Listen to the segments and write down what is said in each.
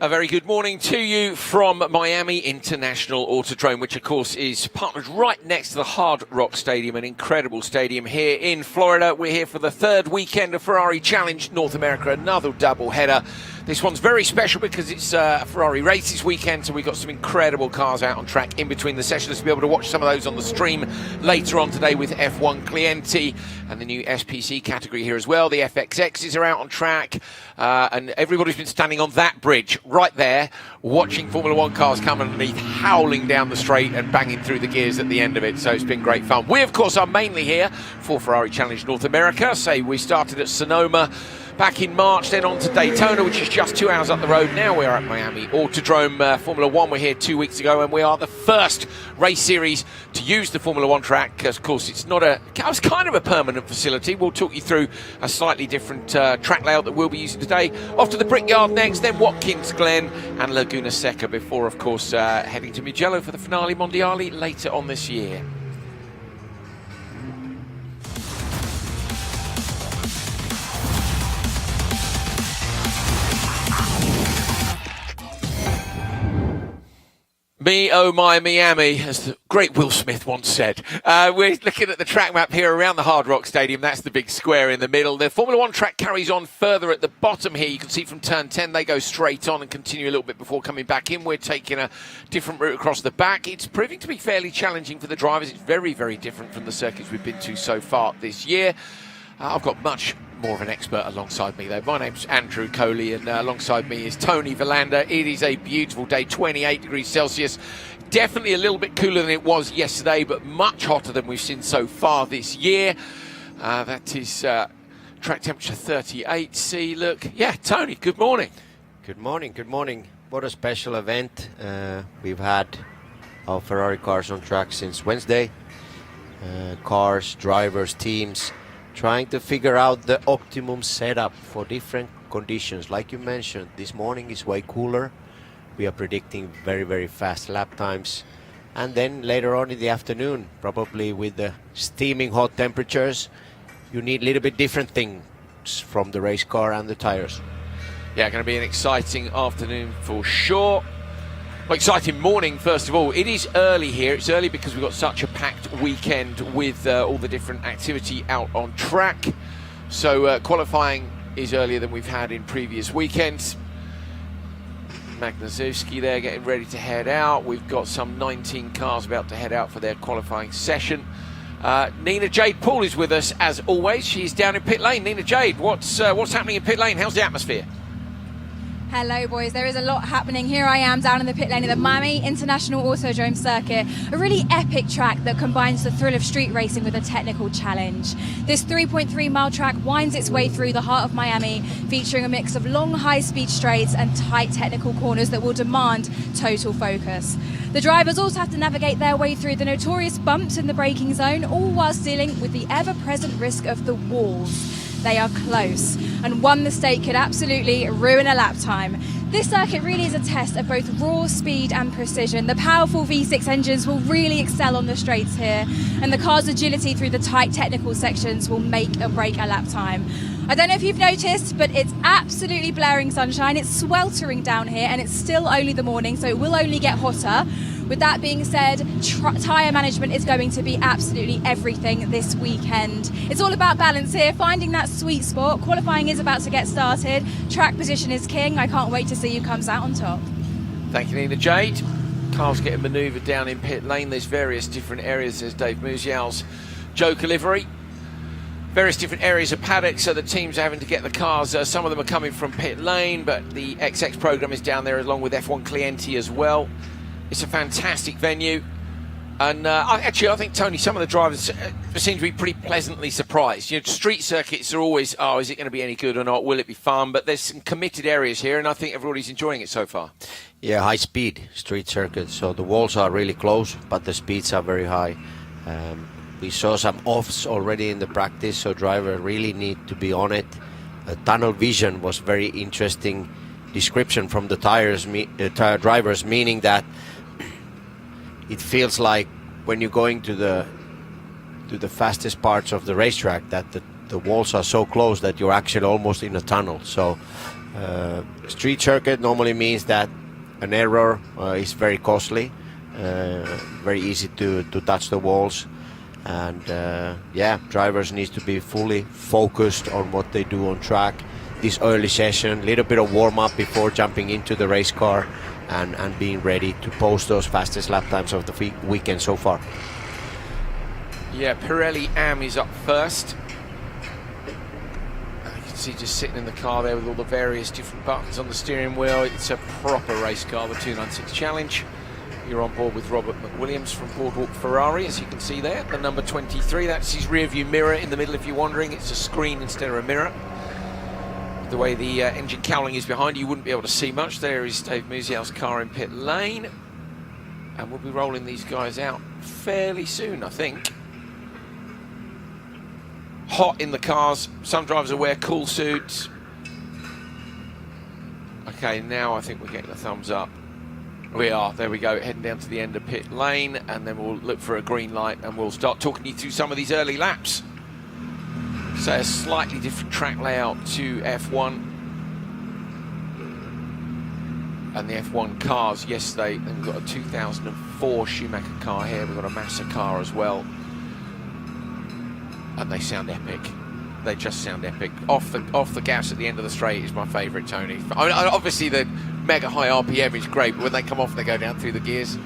A very good morning to you from Miami International Autodrome, which of course is partnered right next to the Hard Rock Stadium, an incredible stadium here in Florida. We're here for the third weekend of Ferrari Challenge North America, another double header. This one's very special because it's a Ferrari races weekend, so we've got some incredible cars out on track in between the sessions. You'll be able to watch some of those on the stream later on today with F1 Clienti and the new SPC category here as well. The FXXs are out on track, and everybody's been standing on that bridge right there watching Formula One cars come underneath, howling down the straight and banging through the gears at the end of it, so it's been great fun. We, of course, are mainly here for Ferrari Challenge North America. We started at Sonoma back in March, then on to Daytona, which is just 2 hours up the road. Now we are at Miami Autodrome. Formula One were here 2 weeks ago, and we are the first race series to use the Formula One track. Of course, it's kind of a permanent facility. We'll talk you through a slightly different track layout that we'll be using today. Off to the Brickyard next, then Watkins Glen and Laguna Seca before, of course, heading to Mugello for the finale Mondiali later on this year. Me, oh my Miami, as the great Will Smith once said. We're looking at the track map here around the Hard Rock Stadium. That's the big square in the middle. The Formula One track carries on further at the bottom here. You can see from turn 10, they go straight on and continue a little bit before coming back in. We're taking a different route across the back. It's proving to be fairly challenging for the drivers. It's very, very different from the circuits we've been to so far this year. I've got much more of an expert alongside me, though. My name's Andrew Coley, and alongside me is Tony Verlander. It is a beautiful day, 28 degrees Celsius. Definitely a little bit cooler than it was yesterday, but much hotter than we've seen so far this year. That is track temperature 38 C. Look, yeah, Tony, good morning. Good morning, good morning. What a special event. We've had our Ferrari cars on track since Wednesday. Cars, drivers, teams, trying to figure out the optimum setup for different conditions. Like you mentioned, this morning is way cooler. We are predicting very, very fast lap times. And then later on in the afternoon, probably with the steaming hot temperatures, you need a little bit different things from the race car and the tires. Yeah, going to be an exciting afternoon for sure. Well, exciting morning, first of all. It is early here. It's early because we've got such a packed weekend with all the different activity out on track. So qualifying is earlier than we've had in previous weekends. Magnaszewski there getting ready to head out. We've got some 19 cars about to head out for their qualifying session. Nina Jade Paul is with us as always. She's down in pit lane. Nina Jade, what's happening in pit lane? How's the atmosphere? Hello boys, there is a lot happening. Here I am down in the pit lane of the Miami International Autodrome circuit, a really epic track that combines the thrill of street racing with a technical challenge. This 3.3 mile track winds its way through the heart of Miami, featuring a mix of long high-speed straights and tight technical corners that will demand total focus. The drivers also have to navigate their way through the notorious bumps in the braking zone, all whilst dealing with the ever-present risk of the walls. They are close, and one mistake could absolutely ruin a lap time. This circuit really is a test of both raw speed and precision. The powerful V6 engines will really excel on the straights here, and the car's agility through the tight technical sections will make or break a lap time. I don't know if you've noticed, but it's absolutely blaring sunshine. It's sweltering down here, and it's still only the morning, so it will only get hotter. With that being said, tyre management is going to be absolutely everything this weekend. It's all about balance here, finding that sweet spot. Qualifying is about to get started. Track position is king. I can't wait to see who comes out on top. Thank you, Nina Jade. Cars getting manoeuvred down in pit lane. There's various different areas. There's Dave Musial's Joker livery. Various different areas of paddock, so the teams are having to get the cars. Some of them are coming from pit lane, but the XX program is down there along with F1 Clienti as well. It's a fantastic venue, and I think, Tony, some of the drivers seem to be pretty pleasantly surprised. You know, street circuits are always, is it going to be any good or not? Will it be fun? But there's some committed areas here, and I think everybody's enjoying it so far. Yeah, high speed street circuits, so the walls are really close, but the speeds are very high. We saw some offs already in the practice, so drivers really need to be on it. Tunnel vision was very interesting description from the drivers, meaning that it feels like when you're going to the fastest parts of the racetrack that the walls are so close that you're actually almost in a tunnel. So Street circuit normally means that an error is very costly, very easy to touch the walls, and yeah, drivers need to be fully focused on what they do on track. This early session, little bit of warm-up before jumping into the race car and being ready to post those fastest lap times of the weekend so far. Yeah, Pirelli AM is up first. You can see just sitting in the car there with all the various different buttons on the steering wheel. It's a proper race car, the 296 Challenge. You're on board with Robert McWilliams from Boardwalk Ferrari, as you can see there, the number 23. That's his rear view mirror in the middle, if you're wondering. It's a screen instead of a mirror. The way the engine cowling is behind you, wouldn't be able to see much. There is Dave Musial's car in pit lane. And we'll be rolling these guys out fairly soon, I think. Hot in the cars. Some drivers will wear cool suits. Okay, now I think we're getting a thumbs up. We are, there we go, heading down to the end of pit lane, and then we'll look for a green light and we'll start talking you through some of these early laps. So a slightly different track layout to F1. And the F1 cars yesterday, and we've got a 2004 Schumacher car here, we've got a Massa car as well. And they sound epic. They just sound epic. Off the gas at the end of the straight is my favourite, Tony. Obviously the mega high RPM is great, but when they come off they go down through the gears.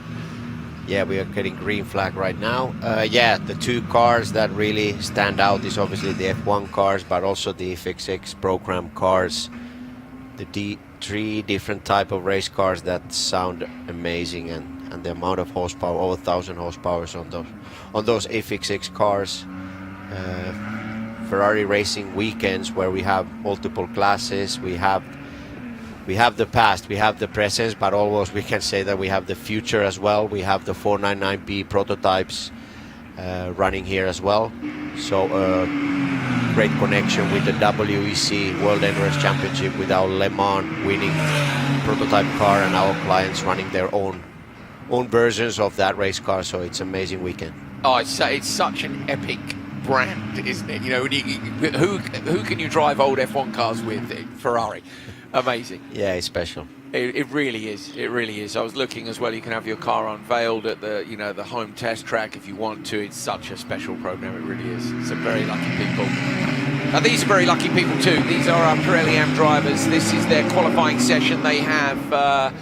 Yeah, we are getting green flag right now. Yeah, the two cars that really stand out is obviously the F1 cars, but also the FXX program cars. The three different type of race cars that sound amazing, and the amount of horsepower, over 1,000 horsepower on those FXX cars. Ferrari racing weekends where we have multiple classes, we have the past, we have the present, but almost we can say that we have the future as well. We have the 499B prototypes running here as well. So great connection with the WEC World Endurance Championship, with our Le Mans winning prototype car and our clients running their own versions of that race car. So it's an amazing weekend. Oh, it's such an epic brand, isn't it? You know, who can you drive old F1 cars with? Ferrari. Amazing. Yeah, it's special. It really is. It really is. I was looking as well. You can have your car unveiled at the home test track if you want to. It's such a special program. It really is. Some very lucky people. Now these are very lucky people too. These are our Pirelli AM drivers. This is their qualifying session. They have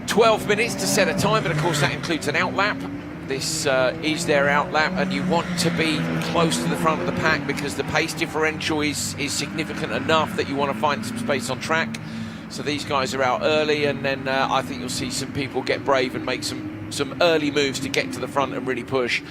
12 minutes to set a time, but of course that includes an outlap. This is their outlap, and you want to be close to the front of the pack because the pace differential is significant enough that you want to find some space on track. So these guys are out early, and then I think you'll see some people get brave and make some early moves to get to the front and really push.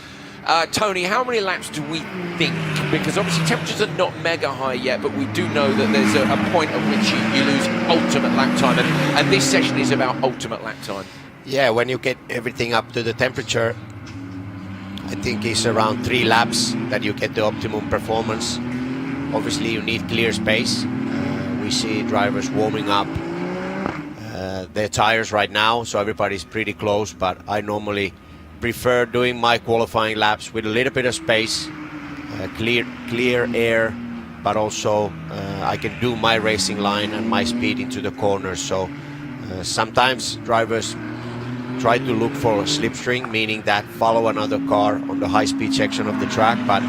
Tony, how many laps do we think? Because obviously temperatures are not mega high yet, but we do know that there's a point at which you lose ultimate lap time, and this session is about ultimate lap time. Yeah, when you get everything up to the temperature, I think it's around 3 laps that you get the optimum performance. Obviously you need clear space. We see drivers warming up their tires right now, so everybody's pretty close, but I normally prefer doing my qualifying laps with a little bit of space, clear air, but also I can do my racing line and my speed into the corners. So sometimes drivers try to look for a slipstream, meaning that follow another car on the high-speed section of the track, but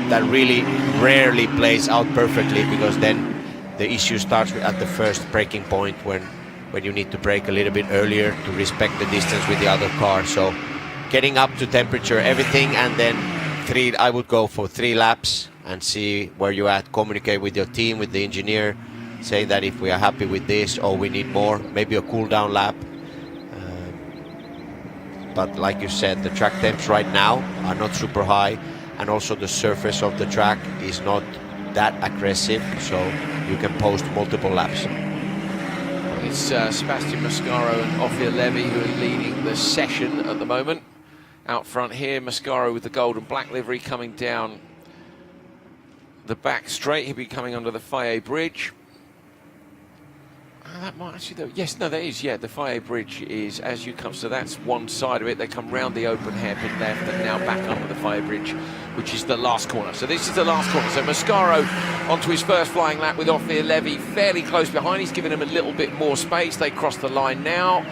that really rarely plays out perfectly, because then the issue starts at the first braking point when you need to brake a little bit earlier to respect the distance with the other car. So getting up to temperature, everything, and then I would go for 3 laps and see where you're at, communicate with your team, with the engineer, say that if we are happy with this or we need more, maybe a cool down lap. But like you said, the track temps right now are not super high, and also the surface of the track is not that aggressive, so you can post multiple laps. It's Sebastian Mascaro and Ophir Levy who are leading the session at the moment. Out front here, Mascaro with the gold and black livery coming down the back straight. He'll be coming under the Faye Bridge. That might actually, yes, no, that is, yeah. The Fire Bridge is as you come, so that's one side of it. They come round the open hairpin left and now back under the Fire Bridge, which is the last corner. So this is the last corner. So Mascaro onto his first flying lap with Ophir Levy fairly close behind. He's given him a little bit more space. They cross the line now.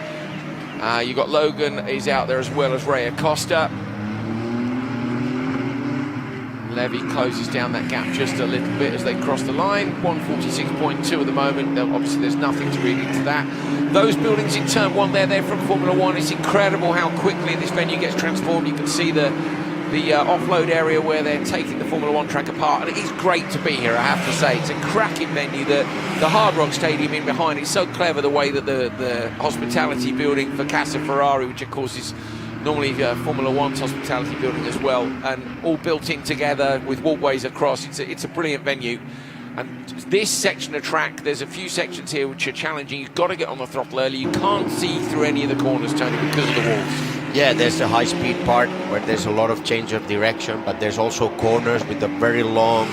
You've got Logan is out there as well as Ray Acosta. Levy closes down that gap just a little bit as they cross the line. 146.2 at the moment. Obviously, there's nothing to read into that. Those buildings in turn one, they're from Formula One. It's incredible how quickly this venue gets transformed. You can see the offload area where they're taking the Formula One track apart, and it is great to be here, I have to say. It's a cracking venue. The Hard Rock Stadium in behind, it's so clever the way that the hospitality building for Casa Ferrari, which of course is normally Formula One's hospitality building as well, and all built in together with walkways across. It's a brilliant venue. And this section of track, there's a few sections here which are challenging. You've got to get on the throttle early. You can't see through any of the corners, Tony, because of the walls. Yeah, there's the high-speed part where there's a lot of change of direction, but there's also corners with a very long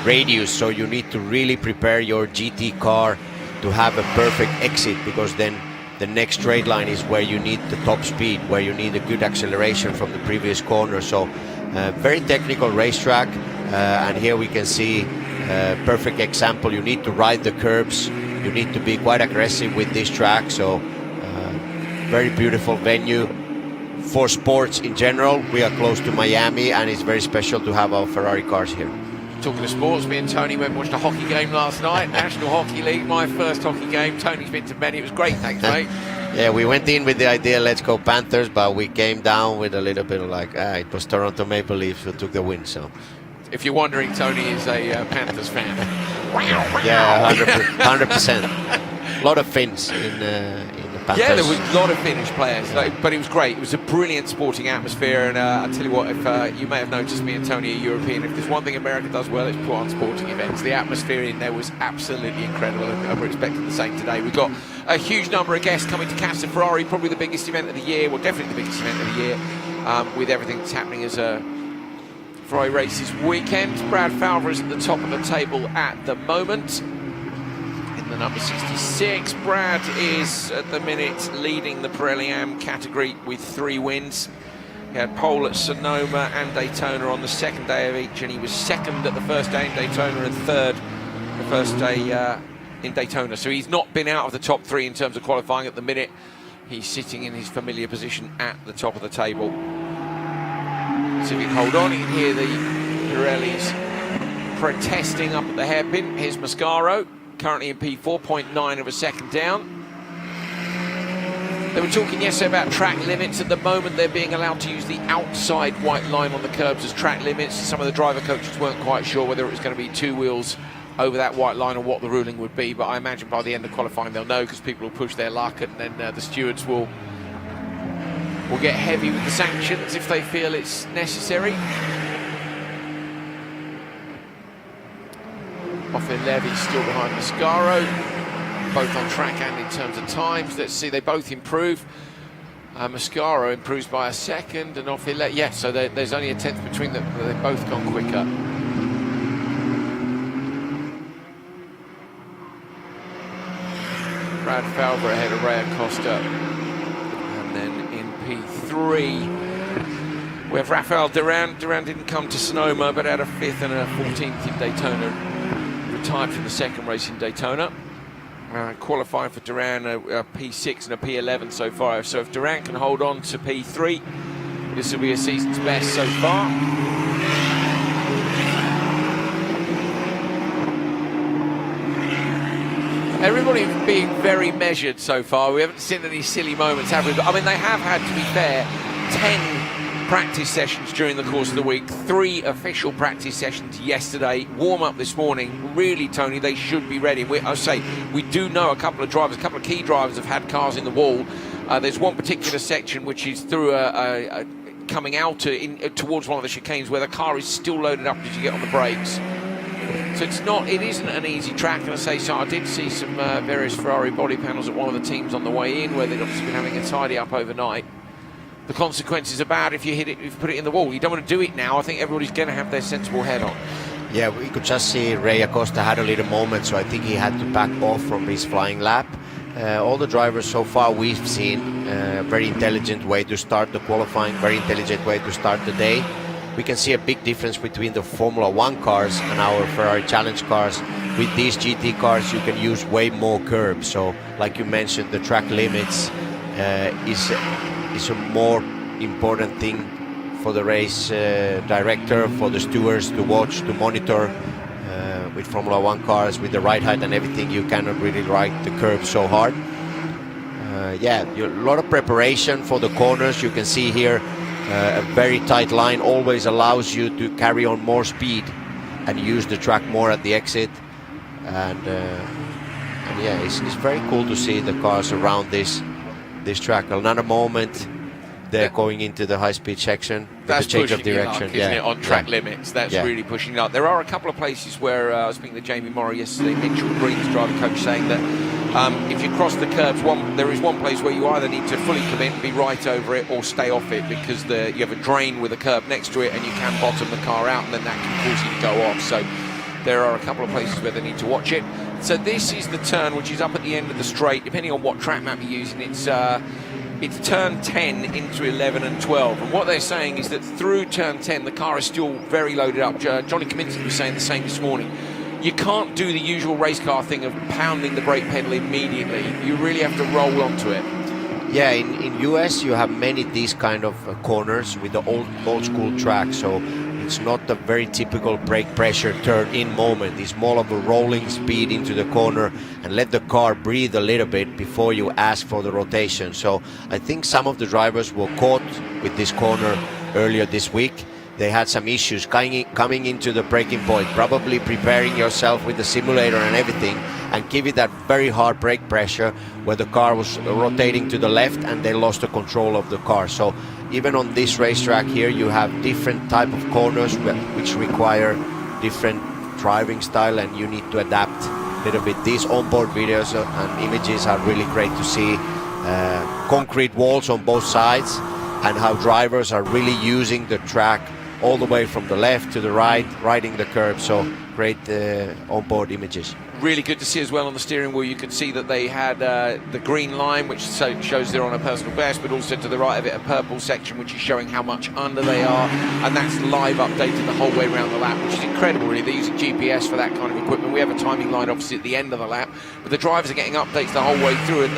radius, so you need to really prepare your GT car to have a perfect exit, because then the next straight line is where you need the top speed, where you need a good acceleration from the previous corner. So very technical racetrack, and here we can see a perfect example. You need to ride the curbs, you need to be quite aggressive with this track. So very beautiful venue for sports in general. We are close to Miami, and it's very special to have our Ferrari cars here. Talking of sports, me and Tony went and watched a hockey game last night, National Hockey League, my first hockey game. Tony's been to many. It was great, thanks, mate. Yeah, we went in with the idea, let's go Panthers, but we came down with a little bit of like, it was Toronto Maple Leafs who took the win. So, if you're wondering, Tony is a Panthers fan. Yeah, 100%. A lot of Finns in the Panthers. Yeah, there was a lot of Finnish players, but it was great. It was a brilliant sporting atmosphere, and I'll tell you what, if you may have noticed me and Tony are European, if there's one thing America does well, it's put on sporting events. The atmosphere in there was absolutely incredible, and we're expecting the same today. We've got a huge number of guests coming to Casa Ferrari, probably the biggest event of the year, well, definitely the biggest event of the year, with everything that's happening as a Ferrari races weekend. Brad Falver is at the top of the table at the moment. The number 66, Brad is at the minute leading the Pirelli AM category with 3 wins. He had pole at Sonoma and Daytona on the second day of each, and he was second at the first day in Daytona and third the first day in Daytona. So he's not been out of the top 3 in terms of qualifying at the minute. He's sitting in his familiar position at the top of the table. So if you can hold on, you can hear the Pirellis protesting up at the hairpin. Here's Mascaro, currently in P4, 0.9 of a second down. They were talking yesterday about track limits. At the moment, they're being allowed to use the outside white line on the curbs as track limits. Some of the driver coaches weren't quite sure whether it was going to be 2 wheels over that white line or what the ruling would be, but I imagine by the end of qualifying they'll know, because people will push their luck, and then the stewards will get heavy with the sanctions if they feel it's necessary. Ophir Levy still behind Mascaro, both on track and in terms of times. Let's see, they both improve. Mascaro improves by a second, and Ophir Levy, yeah, so there's only a tenth between them, but they've both gone quicker. Brad Falver ahead of Ray Acosta, and then in P3 we have Rafael Duran. Duran didn't come to Sonoma, but had a 5th and a 14th in Daytona. Retired from the second race in Daytona. Qualifying for Duran, a P6 and a P11 so far. So if Duran can hold on to P3, this will be a season's best so far. Everybody being very measured so far. We haven't seen any silly moments, have we? But, I mean, they have had, to be fair, 10 practice sessions during the course of the week, 3 official practice sessions yesterday, warm-up this morning. Really, Tony, they should be ready. I say, we do know a couple of drivers, a couple of key drivers have had cars in the wall. There's one particular section which is through coming out towards one of the chicanes where the car is still loaded up as you get on the brakes. So it isn't an easy track, and I did see some various Ferrari body panels at one of the teams on the way in, where they'd obviously been having a tidy up overnight. The consequences are bad if you hit it, if you put it in the wall. You don't want to do it now. I think everybody's going to have their sensible head on. Yeah, we could just see Ray Acosta had a little moment, so I think he had to back off from his flying lap. All the drivers so far we've seen, very intelligent way to start the qualifying, very intelligent way to start the day. We can see a big difference between the Formula 1 cars and our Ferrari Challenge cars. With these GT cars, you can use way more curbs. So, like you mentioned, the track limits is a more important thing for the race director, for the stewards to watch, to monitor. With Formula 1 cars, with the ride height and everything, you cannot really ride the curb so hard. A lot of preparation for the corners. You can see here a very tight line always allows you to carry on more speed and use the track more at the exit. And yeah, it's very cool to see the cars around this track. Another moment, they're going into the high-speed section. That's the change pushing of direction, it up, isn't it, on track limits? That's really pushing it up. There are a couple of places where I was speaking to Jamie Morrow yesterday, Mitchell Green's driver coach, saying that if you cross the curbs, there is one place where you either need to fully commit and be right over it, or stay off it, because you have a drain with a curb next to it, and you can bottom the car out, and then that can cause you to go off. So there are a couple of places where they need to watch it. So this is the turn, which is up at the end of the straight. Depending on what track map you're using, it's turn 10 into 11 and 12. And what they're saying is that through turn 10, the car is still very loaded up. Johnny Kaminsky was saying the same this morning. You can't do the usual race car thing of pounding the brake pedal immediately. You really have to roll onto it. Yeah, in US you have many these kind of corners with the old school track, so it's not a very typical brake pressure turn in moment. It's more of a rolling speed into the corner and let the car breathe a little bit before you ask for the rotation. So I think some of the drivers were caught with this corner earlier this week. They had some issues coming into the braking point, probably preparing yourself with the simulator and everything, and give it that very hard brake pressure where the car was rotating to the left and they lost the control of the car. So even on this racetrack here, you have different type of corners which require different driving style, and you need to adapt a little bit. These onboard videos and images are really great to see. Concrete walls on both sides, and how drivers are really using the track all the way from the left to the right, riding the curb. So great onboard images. Really good to see as well on the steering wheel. You could see that they had the green line, which shows they're on a personal best, but also to the right of it a purple section, which is showing how much under they are, and that's live updated the whole way around the lap, which is incredible really. They're using GPS for that kind of equipment. We have a timing line obviously at the end of the lap, but the drivers are getting updates the whole way through, and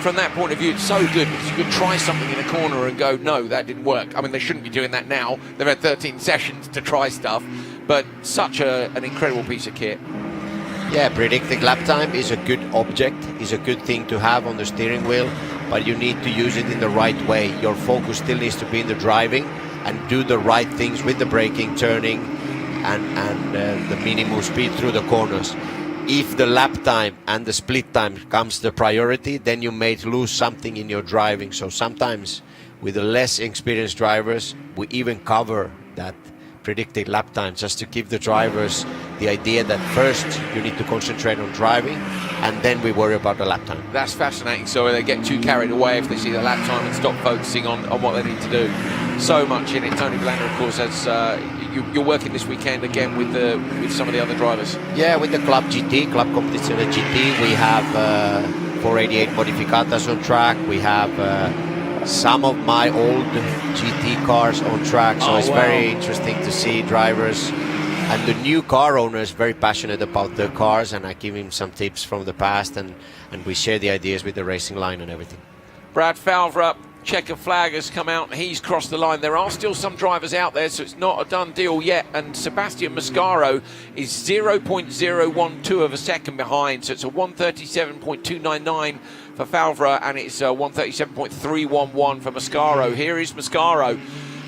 from that point of view, it's so good because you could try something in a corner and go, no, that didn't work. I mean, they shouldn't be doing that now. They've had 13 sessions to try stuff, but such an incredible piece of kit. Yeah, predicting lap time is a good object, is a good thing to have on the steering wheel, but you need to use it in the right way. Your focus still needs to be in the driving and do the right things with the braking, turning, and the minimum speed through the corners. If the lap time and the split time comes the priority, then you may lose something in your driving. So sometimes with the less experienced drivers, we even cover that predicted lap time just to give the drivers the idea that first you need to concentrate on driving and then we worry about the lap time. That's fascinating. So they get too carried away if they see the lap time and stop focusing on what they need to do. So much in it. Tony Blander, of course, has you're working this weekend again with some of the other drivers. Yeah, with the Club GT, Club Competizione GT, we have 488 Modificatas on track. We have some of my old GT cars on track, so it's very interesting to see drivers and the new car owners very passionate about their cars, and I give him some tips from the past, and we share the ideas with the racing line and everything. Brad Falvra, checker flag has come out and he's crossed the line. There are still some drivers out there, so it's not a done deal yet, and Sebastian Mascaro is 0.012 of a second behind, so it's a 137.299 for Falvra and it's a 137.311 for Mascaro. Here is Mascaro.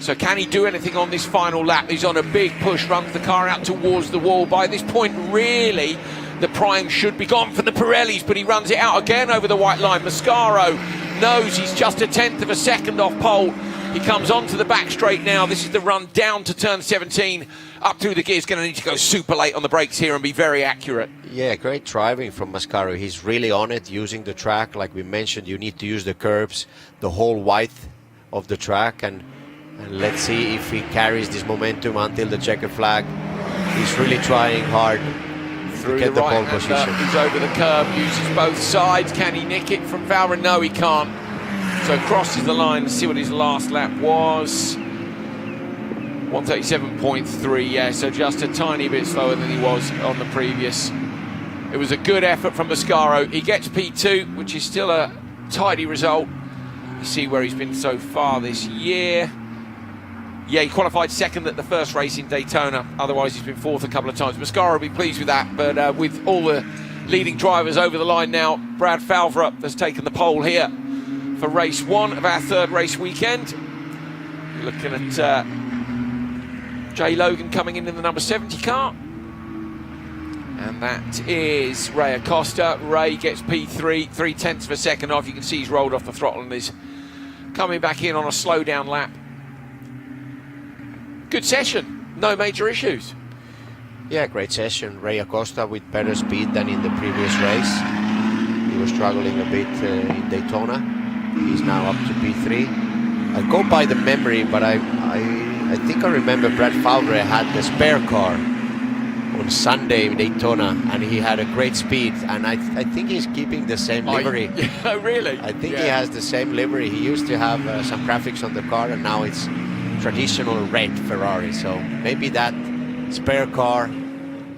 So can he do anything on this final lap? He's on a big push, runs the car out towards the wall. By this point, really, the prime should be gone for the Pirellis, but he runs it out again over the white line. Mascaro knows he's just a tenth of a second off pole. He comes onto the back straight now. This is the run down to turn 17. Up through the gears, going to need to go super late on the brakes here and be very accurate. Yeah, great driving from Mascaro. He's really on it, using the track. Like we mentioned, you need to use the curbs, the whole width of the track, and let's see if he carries this momentum until the checker flag. He's really trying hard through get the the pole right-hander. position. He's over the curb, uses both sides. Can he nick it from Fowler? No, he can't. So crosses the line. Let's see what his last lap was. 137.3, yeah, so just a tiny bit slower than he was on the previous. It was a good effort from Mascaro. He gets P2, which is still a tidy result. You see where he's been so far this year. Yeah, he qualified second at the first race in Daytona. Otherwise, he's been fourth a couple of times. Mascaro will be pleased with that, but with all the leading drivers over the line now, Brad Fowler has taken the pole here for race one of our third race weekend. You're looking at Jay Logan coming in the number 70 car. And that is Ray Acosta. Ray gets P3, 3/10 of a second off. You can see he's rolled off the throttle and is coming back in on a slow down lap. Good session, no major issues. Yeah, great session. Ray Acosta with better speed than in the previous race. He was struggling a bit in Daytona. He's now up to P3. I go by the memory, but I think I remember Brad Fowler had the spare car on Sunday in Daytona, and he had a great speed, and I think he's keeping the same livery. Oh, really? I think he has the same livery. He used to have some graphics on the car, and now it's traditional red Ferrari, so maybe that spare car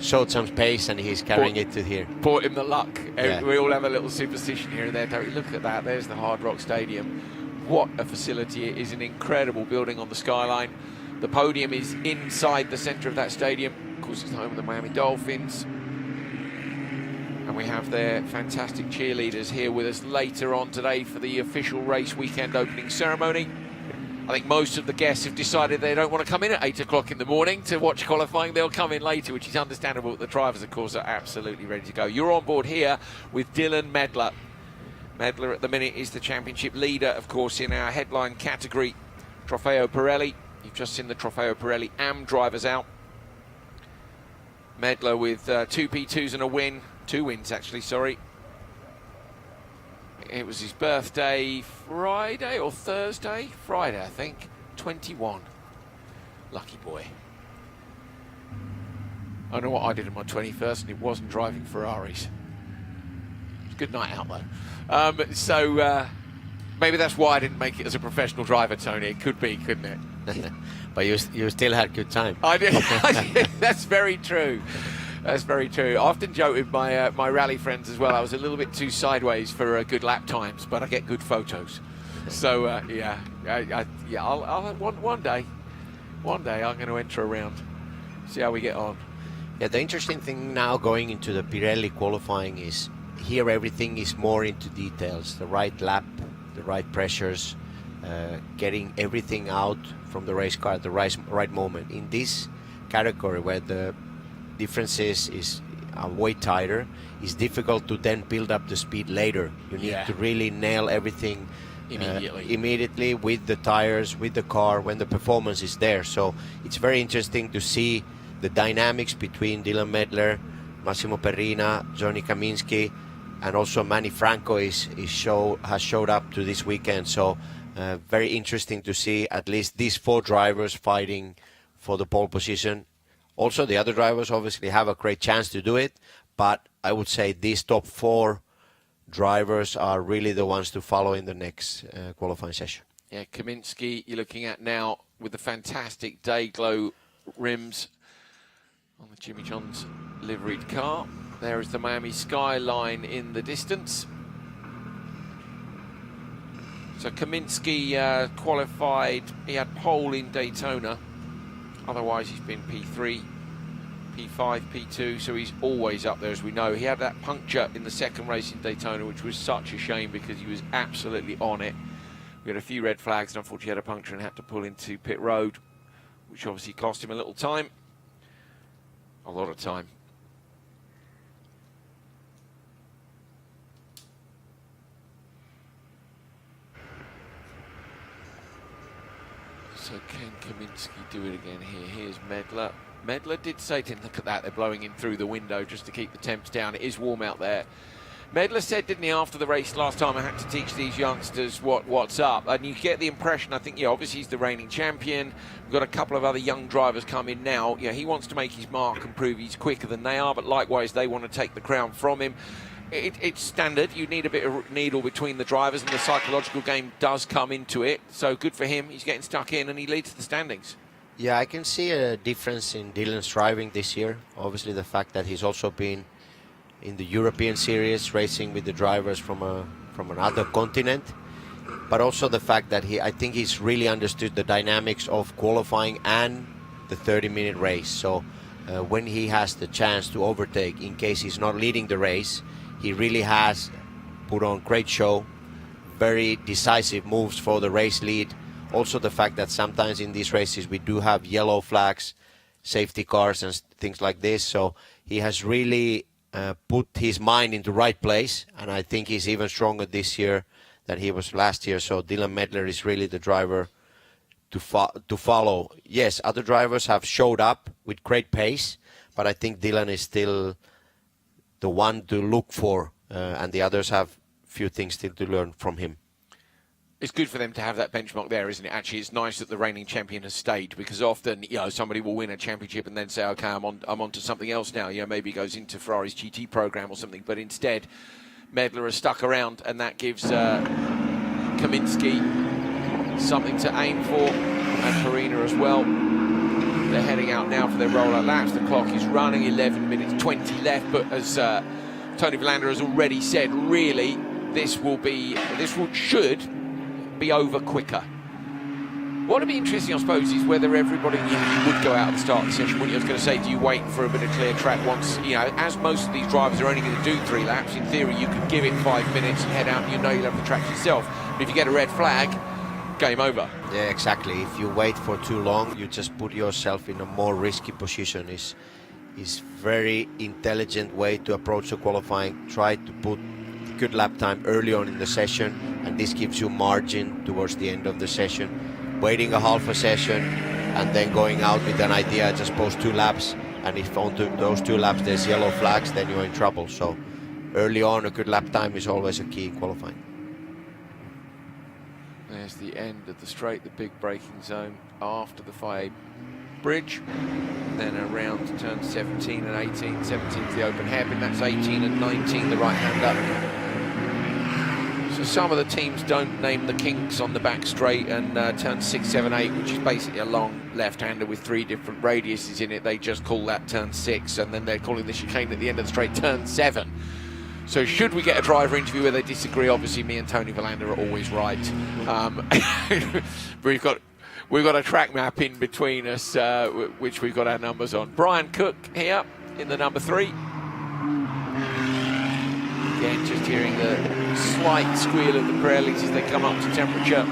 showed some pace and he's carrying it to here. Brought him the luck. Yeah. We all have a little superstition here and there, don't we? Look at that, there's the Hard Rock Stadium. What a facility. It is an incredible building on the skyline. The podium is inside the centre of that stadium. Of course, it's the home of the Miami Dolphins. And we have their fantastic cheerleaders here with us later on today for the official race weekend opening ceremony. I think most of the guests have decided they don't want to come in at 8 o'clock in the morning to watch qualifying. They'll come in later, which is understandable. But the drivers, of course, are absolutely ready to go. You're on board here with Dylan Medler. Medler at the minute is the championship leader, of course, in our headline category, Trofeo Pirelli. You've just seen the Trofeo Pirelli AM drivers out. Medler with 2 P2s and a win. 2 wins, actually, sorry. It was his birthday Friday or Thursday? Friday, I think. 21. Lucky boy. I know what I did on my 21st, and it wasn't driving Ferraris. It was a good night out, though. Maybe that's why I didn't make it as a professional driver, Tony. It could be, couldn't it? But you still had good time. I did. That's very true. That's very true. I often joke with my my rally friends as well. I was a little bit too sideways for good lap times, but I get good photos. So I'll one day I'm going to enter a round, see how we get on. Yeah, the interesting thing now going into the Pirelli qualifying is here everything is more into details. The right lap, the right pressures, getting everything out from the race car at the right moment. In this category where the differences is way tighter, it's difficult to then build up the speed later. You need to really nail everything immediately with the tires, with the car, when the performance is there. So it's very interesting to see the dynamics between Dylan Medler, Massimo Perrina, Johnny Kaminsky, and also Manny Franco has showed up to this weekend. So very interesting to see at least these 4 drivers fighting for the pole position. Also, the other drivers obviously have a great chance to do it, but I would say these top 4 drivers are really the ones to follow in the next qualifying session. Yeah, Kaminsky you're looking at now with the fantastic day glow rims on the Jimmy John's liveried car. There is the Miami skyline in the distance. So Kaminsky qualified, he had pole in Daytona. Otherwise, he's been P3, P5, P2, so he's always up there, as we know. He had that puncture in the second race in Daytona, which was such a shame because he was absolutely on it. We had a few red flags, and unfortunately had a puncture and had to pull into pit road, which obviously cost him a little time. A lot of time. So can Kaminsky do it again here? Here's Medler. Medler did say to him, look at that, they're blowing in through the window just to keep the temps down. It is warm out there. Medler said, didn't he, after the race last time, I had to teach these youngsters what's up. And you get the impression, I think, obviously he's the reigning champion. We've got a couple of other young drivers come in now. He wants to make his mark and prove he's quicker than they are, but likewise they want to take the crown from him. It's standard. You need a bit of needle between the drivers, and the psychological game does come into it. So good for him. He's getting stuck in, and he leads the standings. Yeah, I can see a difference in Dylan's driving this year. Obviously, the fact that he's also been in the European Series, racing with the drivers from another continent, but also the fact that I think he's really understood the dynamics of qualifying and the 30-minute race. So when he has the chance to overtake, in case he's not leading the race, he really has put on great show, very decisive moves for the race lead. Also the fact that sometimes in these races we do have yellow flags, safety cars and things like this. So he has really put his mind into the right place, and I think he's even stronger this year than he was last year. So Dylan Medler is really the driver to follow. Yes, other drivers have showed up with great pace, but I think Dylan is still the one to look for, and the others have few things still to learn from him. It's good for them to have that benchmark there, isn't it? Actually, it's nice that the reigning champion has stayed, because often, somebody will win a championship and then say, okay, I'm on to something else now. Maybe goes into Ferrari's GT program or something. But instead, Medler has stuck around, and that gives Kaminski something to aim for, and Farina as well. They're heading out now for their rollout laps. The clock is running, 11 minutes 20 left. But as Tony Villander has already said, really, should be over quicker. What would be interesting, I suppose, is whether everybody, you would go out at the start of the session, wouldn't you? I was going to say, do you wait for a bit of clear track once, as most of these drivers are only going to do 3 laps, in theory you could give it 5 minutes and head out and you'll have the track yourself. But if you get a red flag, game over. Yeah, exactly. If you wait for too long, you just put yourself in a more risky position. Is very intelligent way to approach the qualifying. Try to put good lap time early on in the session, and this gives you margin towards the end of the session. Waiting a half a session and then going out with an idea, just post 2 laps, and if on those 2 laps there's yellow flags, then you're in trouble. So early on, a good lap time is always a key in qualifying. There's the end of the straight, the big braking zone after the 5 bridge. Then around to turn 17 and 18. 17 is the open hairpin, that's 18 and 19, the right-hand up. So some of the teams don't name the kinks on the back straight, and turn 6, 7, 8, which is basically a long left-hander with 3 different radiuses in it, they just call that turn 6, and then they're calling the chicane at the end of the straight turn 7. So should we get a driver interview where they disagree, obviously me and Tony Villander are always right. We've got a track map in between us, which we've got our numbers on. Brian Cook here in the number 3. Again, just hearing the slight squeal of the Pirellis as they come up to temperature.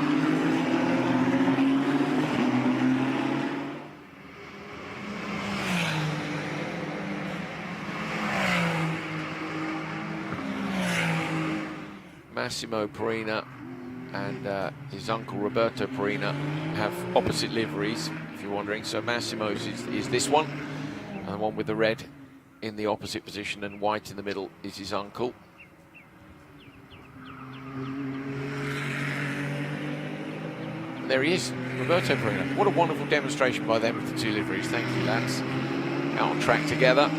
Massimo Perina and his uncle Roberto Perina have opposite liveries, if you're wondering. So Massimo's is this one, and the one with the red in the opposite position and white in the middle is his uncle. And there he is, Roberto Perina. What a wonderful demonstration by them of the 2 liveries. Thank you, lads. Out on track together.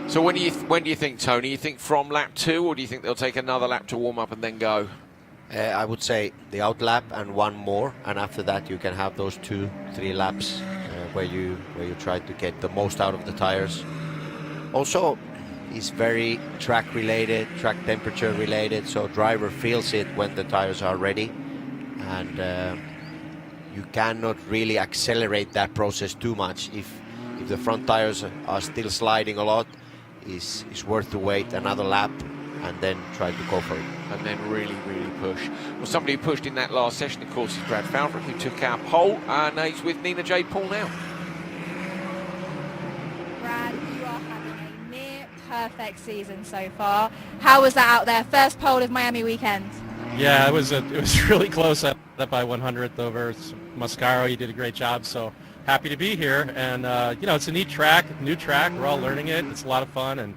So when do you think, Tony? You think from lap 2, or do you think they'll take another lap to warm up and then go? I would say the out lap and 1 more, and after that you can have those 2, 3 laps where you try to get the most out of the tires. Also, it's very track related, track temperature related, so driver feels it when the tires are ready, and you cannot really accelerate that process too much. If the front tires are still sliding a lot, it's worth to wait another lap and then try to go for it. And then really, really push. Well, somebody who pushed in that last session, of course, is Brad Falbrook, who took our pole, and he's with Nina J. Paul now. Brad, you are having a near perfect season so far. How was that out there? First pole of Miami weekend. Yeah, it was really close up by 100th over Mascaro. He did a great job, so happy to be here. And, it's a neat track, new track. We're all learning it. It's a lot of fun, and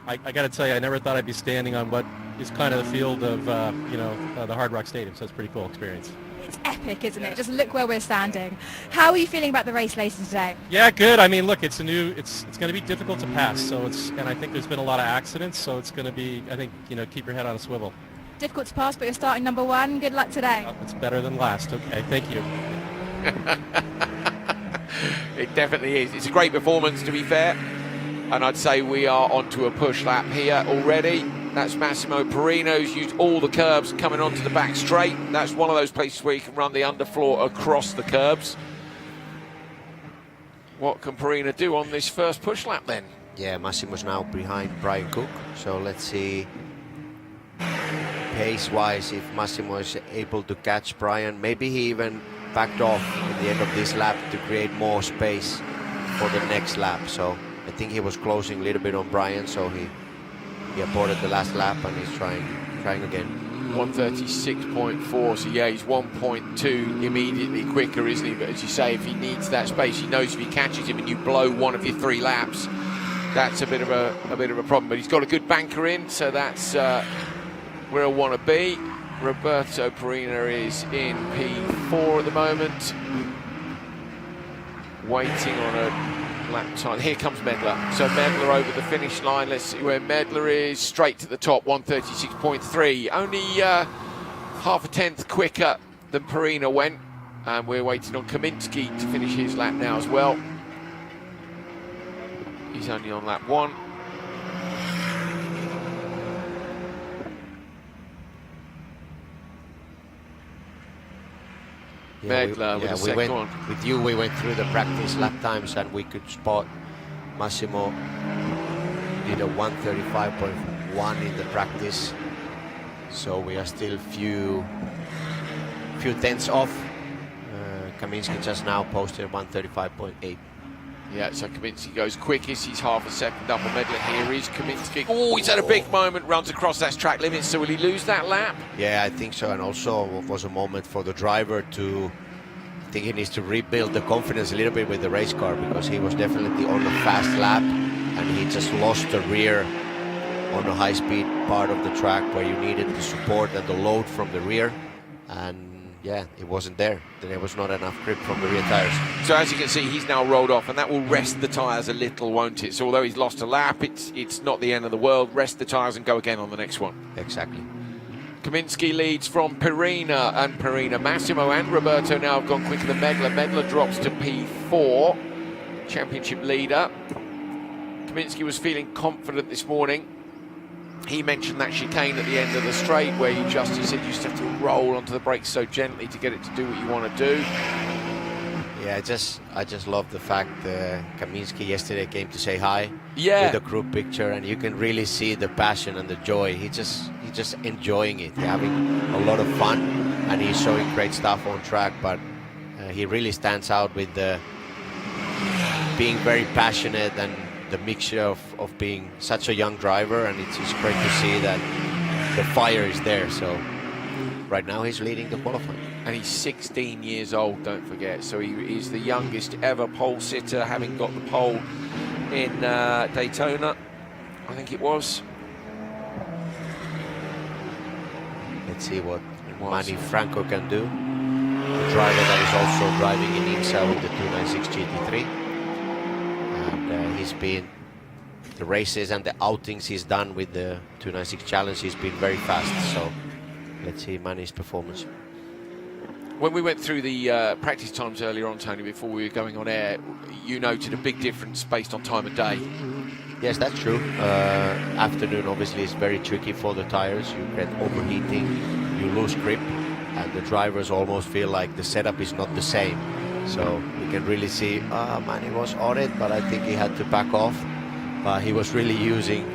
I got to tell you, I never thought I'd be standing on what is kind of the field of, the Hard Rock Stadium, so it's a pretty cool experience. It's epic, isn't it? Just look where we're standing. How are you feeling about the race later today? Yeah, good. I mean, look, it's going to be difficult to pass, and I think there's been a lot of accidents, so it's going to be, I think, keep your head on a swivel. Difficult to pass, but you're starting number 1. Good luck today. Oh, it's better than last. Okay, thank you. It definitely is. It's a great performance, to be fair. And I'd say we are onto a push lap here already. That's Massimo Perino, who's used all the curbs coming onto the back straight. That's one of those places where you can run the underfloor across the curbs. What can Perino do on this first push lap then? Yeah, Massimo's now behind Brian Cook. So let's see, pace-wise, if Massimo is able to catch Brian. Maybe he even backed off at the end of this lap to create more space for the next lap. So I think he was closing a little bit on Brian, so he aborted the last lap and he's trying again. 136.4, so yeah, he's 1.2 immediately quicker, isn't he? But as you say, if he needs that space, he knows if he catches him and you blow one of your 3 laps, that's a bit of a problem. But he's got a good banker in, so that's where I want to be. Roberto Perino is in P4 at the moment, waiting on a lap time. Here comes Medler. So Medler over the finish line. Let's see where Medler is. Straight to the top, 136.3. Only half a tenth quicker than Perino went. And we're waiting on Kaminsky to finish his lap now as well. He's only on lap 1. Medler with a second one. With you, we went through the practice lap times and we could spot Massimo did a 135.1 in the practice. So we are still few tenths off. Kaminsky just now posted 135.8. Yeah, so Kaminsky goes quickest. He's half a second up on Medler. Here is Kaminsky. Oh, he's had a big moment, runs across that track limit. So will he lose that lap? Yeah, I think so. And also it was a moment for the driver to, I think he needs to rebuild the confidence a little bit with the race car, because he was definitely on the fast lap and he just lost the rear on the high-speed part of the track where you needed the support and the load from the rear. And yeah, it wasn't there. There was not enough grip from the rear tires. So as you can see, he's now rolled off, and that will rest the tyres a little, won't it? So although he's lost a lap, it's not the end of the world. Rest the tyres and go again on the next one. Exactly. Kaminsky leads from Perino and Perino. Massimo and Roberto now have gone quicker than Medler. Medler drops to P4, championship leader. Kaminsky was feeling confident this morning. He mentioned that chicane at the end of the straight where he said you just have to roll onto the brakes so gently to get it to do what you want to do. Yeah, I just love the fact Kaminsky yesterday came to say hi with the crew picture, and you can really see the passion and the joy. He's just enjoying it, having a lot of fun, and he's showing great stuff on track. But he really stands out with being very passionate and the mixture of being such a young driver, and it's great to see that the fire is there. So right now he's leading the qualifying. And he's 16 years old, don't forget. So he is the youngest ever pole sitter, having got the pole in Daytona, I think it was. Let's see what Manny Franco can do. The driver that is also driving in IMSA with the 296 GT3. And he's been, the races and the outings he's done with the 296 Challenge, he's been very fast. So let's see Manny's performance. When we went through the practice times earlier on, Tony, before we were going on air, you noted a big difference based on time of day. Yes, that's true. Afternoon obviously is very tricky for the tires. You get overheating, you lose grip, and the drivers almost feel like the setup is not the same. So we can really see, Manny was on it, but I think he had to back off. He was really using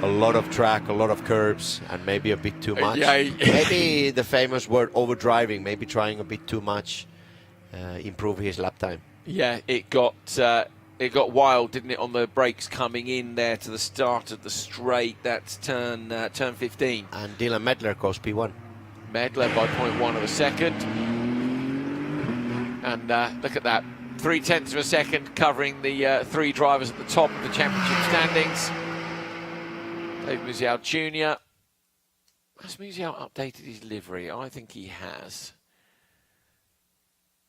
a lot of track, a lot of curbs, and maybe a bit too much. Maybe the famous word overdriving, maybe trying a bit too much, improve his lap time. Yeah, it got wild, didn't it, on the brakes coming in there to the start of the straight. That's turn 15. And Dylan Medler goes P1. Medler by 0.1 of a second. And look at that, 0.3 of a second covering the 3 drivers at the top of the championship standings. David Muziel Jr. Has Muziel updated his livery? I think he has.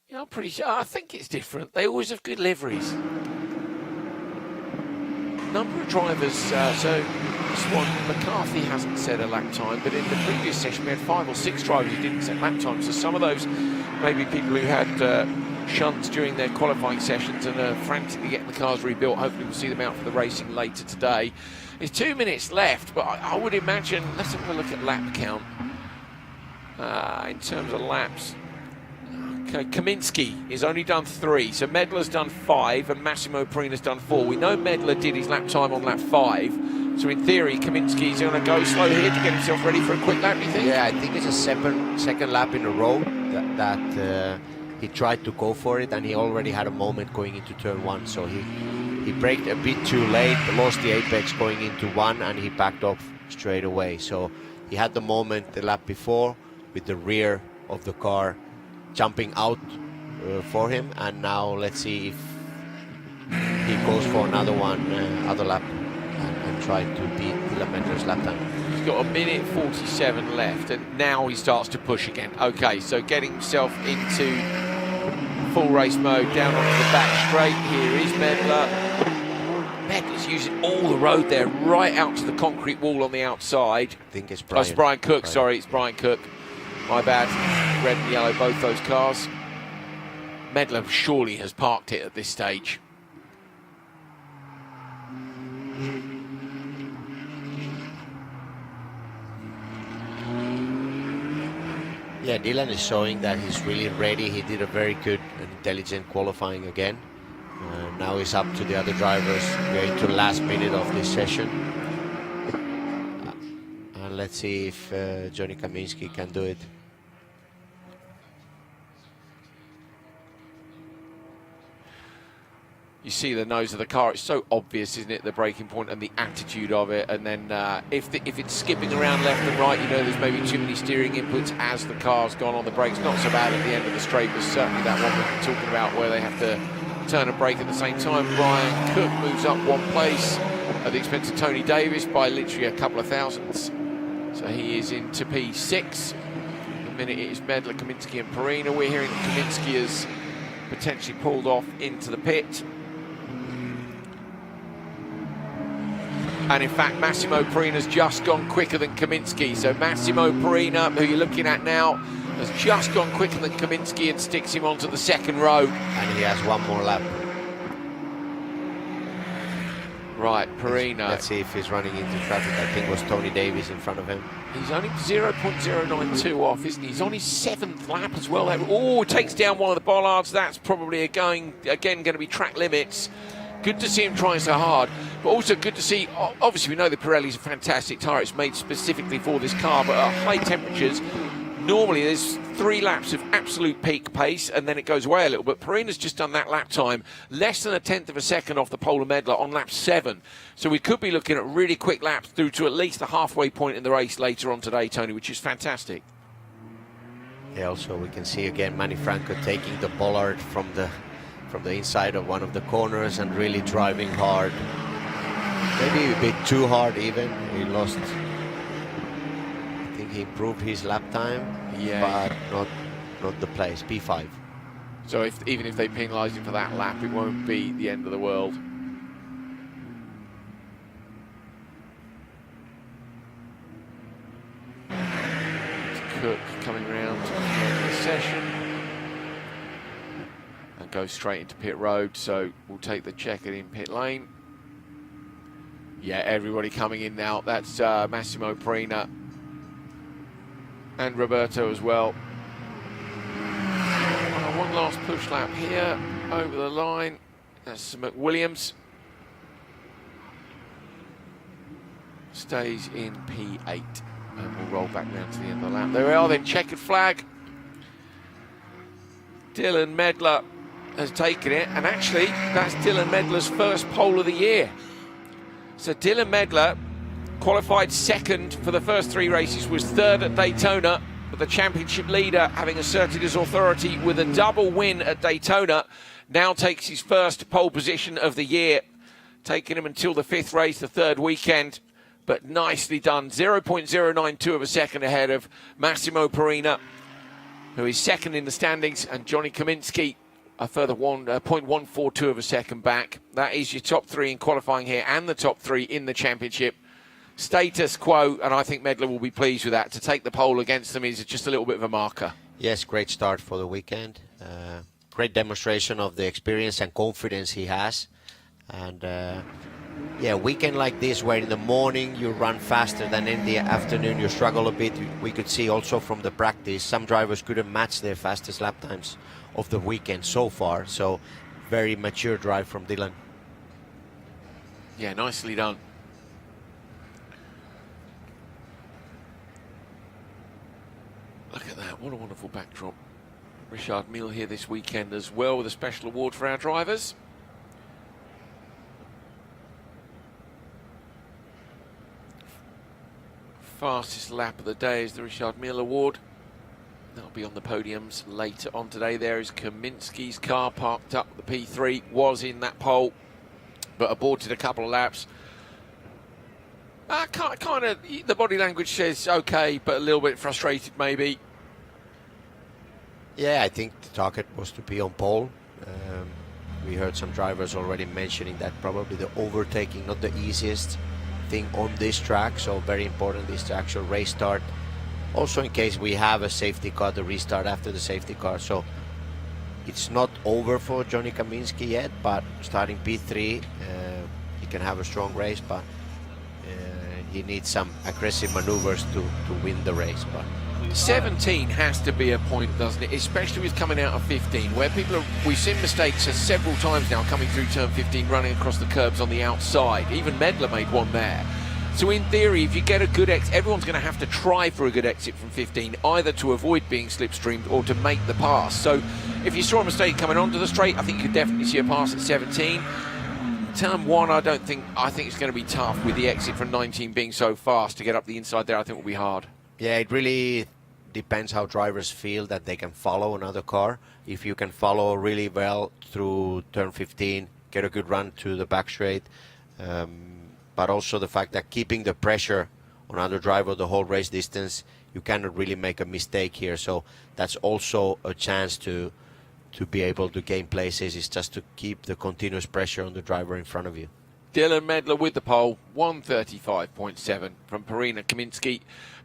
Yeah, I'm pretty sure. I think it's different. They always have good liveries. Number of drivers, so this one, McCarthy hasn't set a lap time, but in the previous session we had 5 or 6 drivers who didn't set lap times. So some of those maybe people who had shunts during their qualifying sessions and are frantically getting the cars rebuilt. Hopefully we'll see them out for the racing later today. There's 2 minutes left, but I would imagine, let's have a look at lap count. In terms of laps, okay, Kaminsky is only done 3, so Medler's done 5 and Massimo Perina's done 4. We know Medler did his lap time on lap 5, so in theory Kaminsky's going to go slow here to get himself ready for a quick lap, you think? Yeah, I think it's a second lap in a row that he tried to go for it, and he already had a moment going into turn 1, so he braked a bit too late, lost the apex going into 1, and he backed off straight away. So he had the moment the lap before with the rear of the car jumping out for him, and now let's see if he goes for another lap and try to beat Dylan lap time. He's got 1:47 left, and now he starts to push again. Okay, so getting himself into full race mode, down onto the back straight. Here is Medler. Medler's using all the road there, right out to the concrete wall on the outside. I think it's Brian. Oh, it's Brian Cook, sorry, it's Brian Cook. My bad. Red and yellow, both those cars. Medler surely has parked it at this stage. Yeah, Dylan is showing that he's really ready. He did a very good and intelligent qualifying again. Now it's up to the other drivers. We're into the last minute of this session. And let's see if Johnny Kaminsky can do it. You see the nose of the car, it's so obvious, isn't it, the braking point and the attitude of it. And then if it's skipping around left and right, you know there's maybe too many steering inputs as the car's gone on the brakes. Not so bad at the end of the straight, but certainly that one we've been talking about where they have to turn and brake at the same time. Brian Cook moves up 1 place at the expense of Tony Davis by literally a couple of thousandths. So he is into P6. The minute it is Medler, Kaminsky and Perina. We're hearing that Kaminsky has potentially pulled off into the pit. And in fact, Massimo Perina's just gone quicker than Kaminsky. So Massimo Perina, who you're looking at now, has just gone quicker than Kaminsky and sticks him onto the second row. And he has 1 more lap. Right, Perina. Let's see if he's running into traffic. I think it was Tony Davis in front of him. He's only 0.092 off, isn't he? He's on his 7th lap as well. Oh, takes down one of the bollards. That's probably going to be track limits. Good to see him trying so hard, but also good to see, obviously we know the Pirelli's a fantastic tyre, it's made specifically for this car, but at high temperatures, normally there's 3 laps of absolute peak pace and then it goes away a little bit. Perina's just done that lap time, less than 1/10 of a second off the Polar Medler on lap 7. So we could be looking at really quick laps through to at least the halfway point in the race later on today, Tony, which is fantastic. Yeah, also we can see again Manny Franco taking the bollard from the inside of one of the corners and really driving hard. Maybe a bit too hard even. He lost. I think he improved his lap time, yeah, but not the place. P5. So even if they penalise him for that lap, it won't be the end of the world. Cook coming round to the end of the session. And go straight into pit road, so we'll take the checker in pit lane. Yeah, everybody coming in now. That's Massimo Perina and Roberto as well. One last push lap here, over the line. That's McWilliams. Stays in P8. And we'll roll back down to the end of the lap. There we are then, checkered flag. Dylan Medler has taken it, and actually that's Dylan Medler's first pole of the year. So Dylan Medler qualified 2nd for the first 3 races, was 3rd at Daytona, but the championship leader, having asserted his authority with a double win at Daytona, now takes his first pole position of the year, taking him until the 5th race, the 3rd weekend. but nicely done. 0.092 of a second ahead of Massimo Perina, who is second in the standings, and Johnny Kaminski a further 0.142 of a second back. That is your top three in qualifying here and the top three in the championship. Status quo, and I think Medler will be pleased with that. To take the pole against them is just a little bit of a marker. Yes, great start for the weekend. Great demonstration of the experience and confidence he has. And yeah, weekend like this where in the morning you run faster than in the afternoon you struggle a bit. We could see also from the practice some drivers couldn't match their fastest lap times of the weekend so far. So very mature drive from Dylan. Yeah, nicely done. Look at that, what a wonderful backdrop. Richard Mille here this weekend as well with a special award for our drivers. Fastest lap of the day is the Richard Mille Award. That'll be on the podiums later on today. There is Kaminski's car parked up. The P3 was in that pole, but aborted a couple of laps. Kind of, the body language says okay, but a little bit frustrated maybe. Yeah, I think the target was to be on pole. We heard some drivers already mentioning that probably the overtaking not the easiest thing on this track, so very important is the actual race start. Also in case we have a safety car, the restart after the safety car. So it's not over for Johnny Kaminski yet, but starting P3, he can have a strong race, but he needs some aggressive maneuvers to win the race. But 17 has to be a point, doesn't it? Especially with coming out of 15, where we've seen mistakes several times now coming through turn 15, running across the curbs on the outside. Even Medler made one there. So in theory, if you get a good exit, everyone's going to have to try for a good exit from 15, either to avoid being slipstreamed or to make the pass. So if you saw a mistake coming onto the straight, I think you could definitely see a pass at 17. Turn 1, I think it's going to be tough with the exit from 19 being so fast. To get up the inside there, I think will be hard. Yeah, it really depends how drivers feel that they can follow another car. If you can follow really well through turn 15, get a good run to the back straight, but also the fact that keeping the pressure on other driver the whole race distance, you cannot really make a mistake here. So that's also a chance to be able to gain places, is just to keep the continuous pressure on the driver in front of you. Dylan Medler with the pole, 135.7 from Perina Kaminski.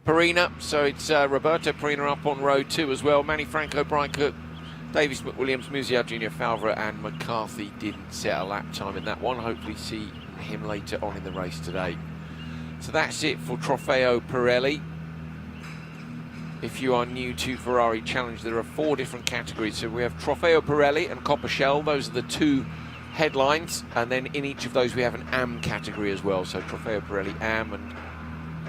Perina, so it's Roberto Perina up on row 2 as well. Manny Franco, Brian Cook, Davies, McWilliams, Musial Jr., Falvera and McCarthy didn't set a lap time in that one. Hopefully see him later on in the race today. So that's it for Trofeo Pirelli. If you are new to Ferrari Challenge, there are 4 different categories. So we have Trofeo Pirelli and Coppa Shell. Those are the 2 headlines, and then in each of those we have an AM category as well. So Trofeo Pirelli AM and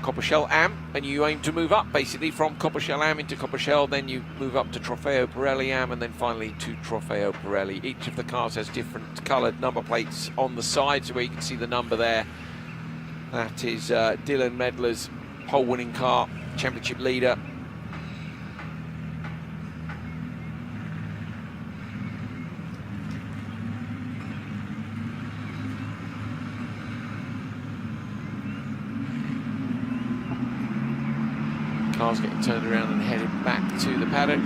Coppa Shell AM, and you aim to move up basically from Coppa Shell AM into Coppa Shell, then you move up to Trofeo Pirelli AM, and then finally to Trofeo Pirelli. Each of the cars has different coloured number plates on the sides where you can see the number there. That is Dylan Medler's pole winning car, championship leader. Cars getting turned around and headed back to the paddock.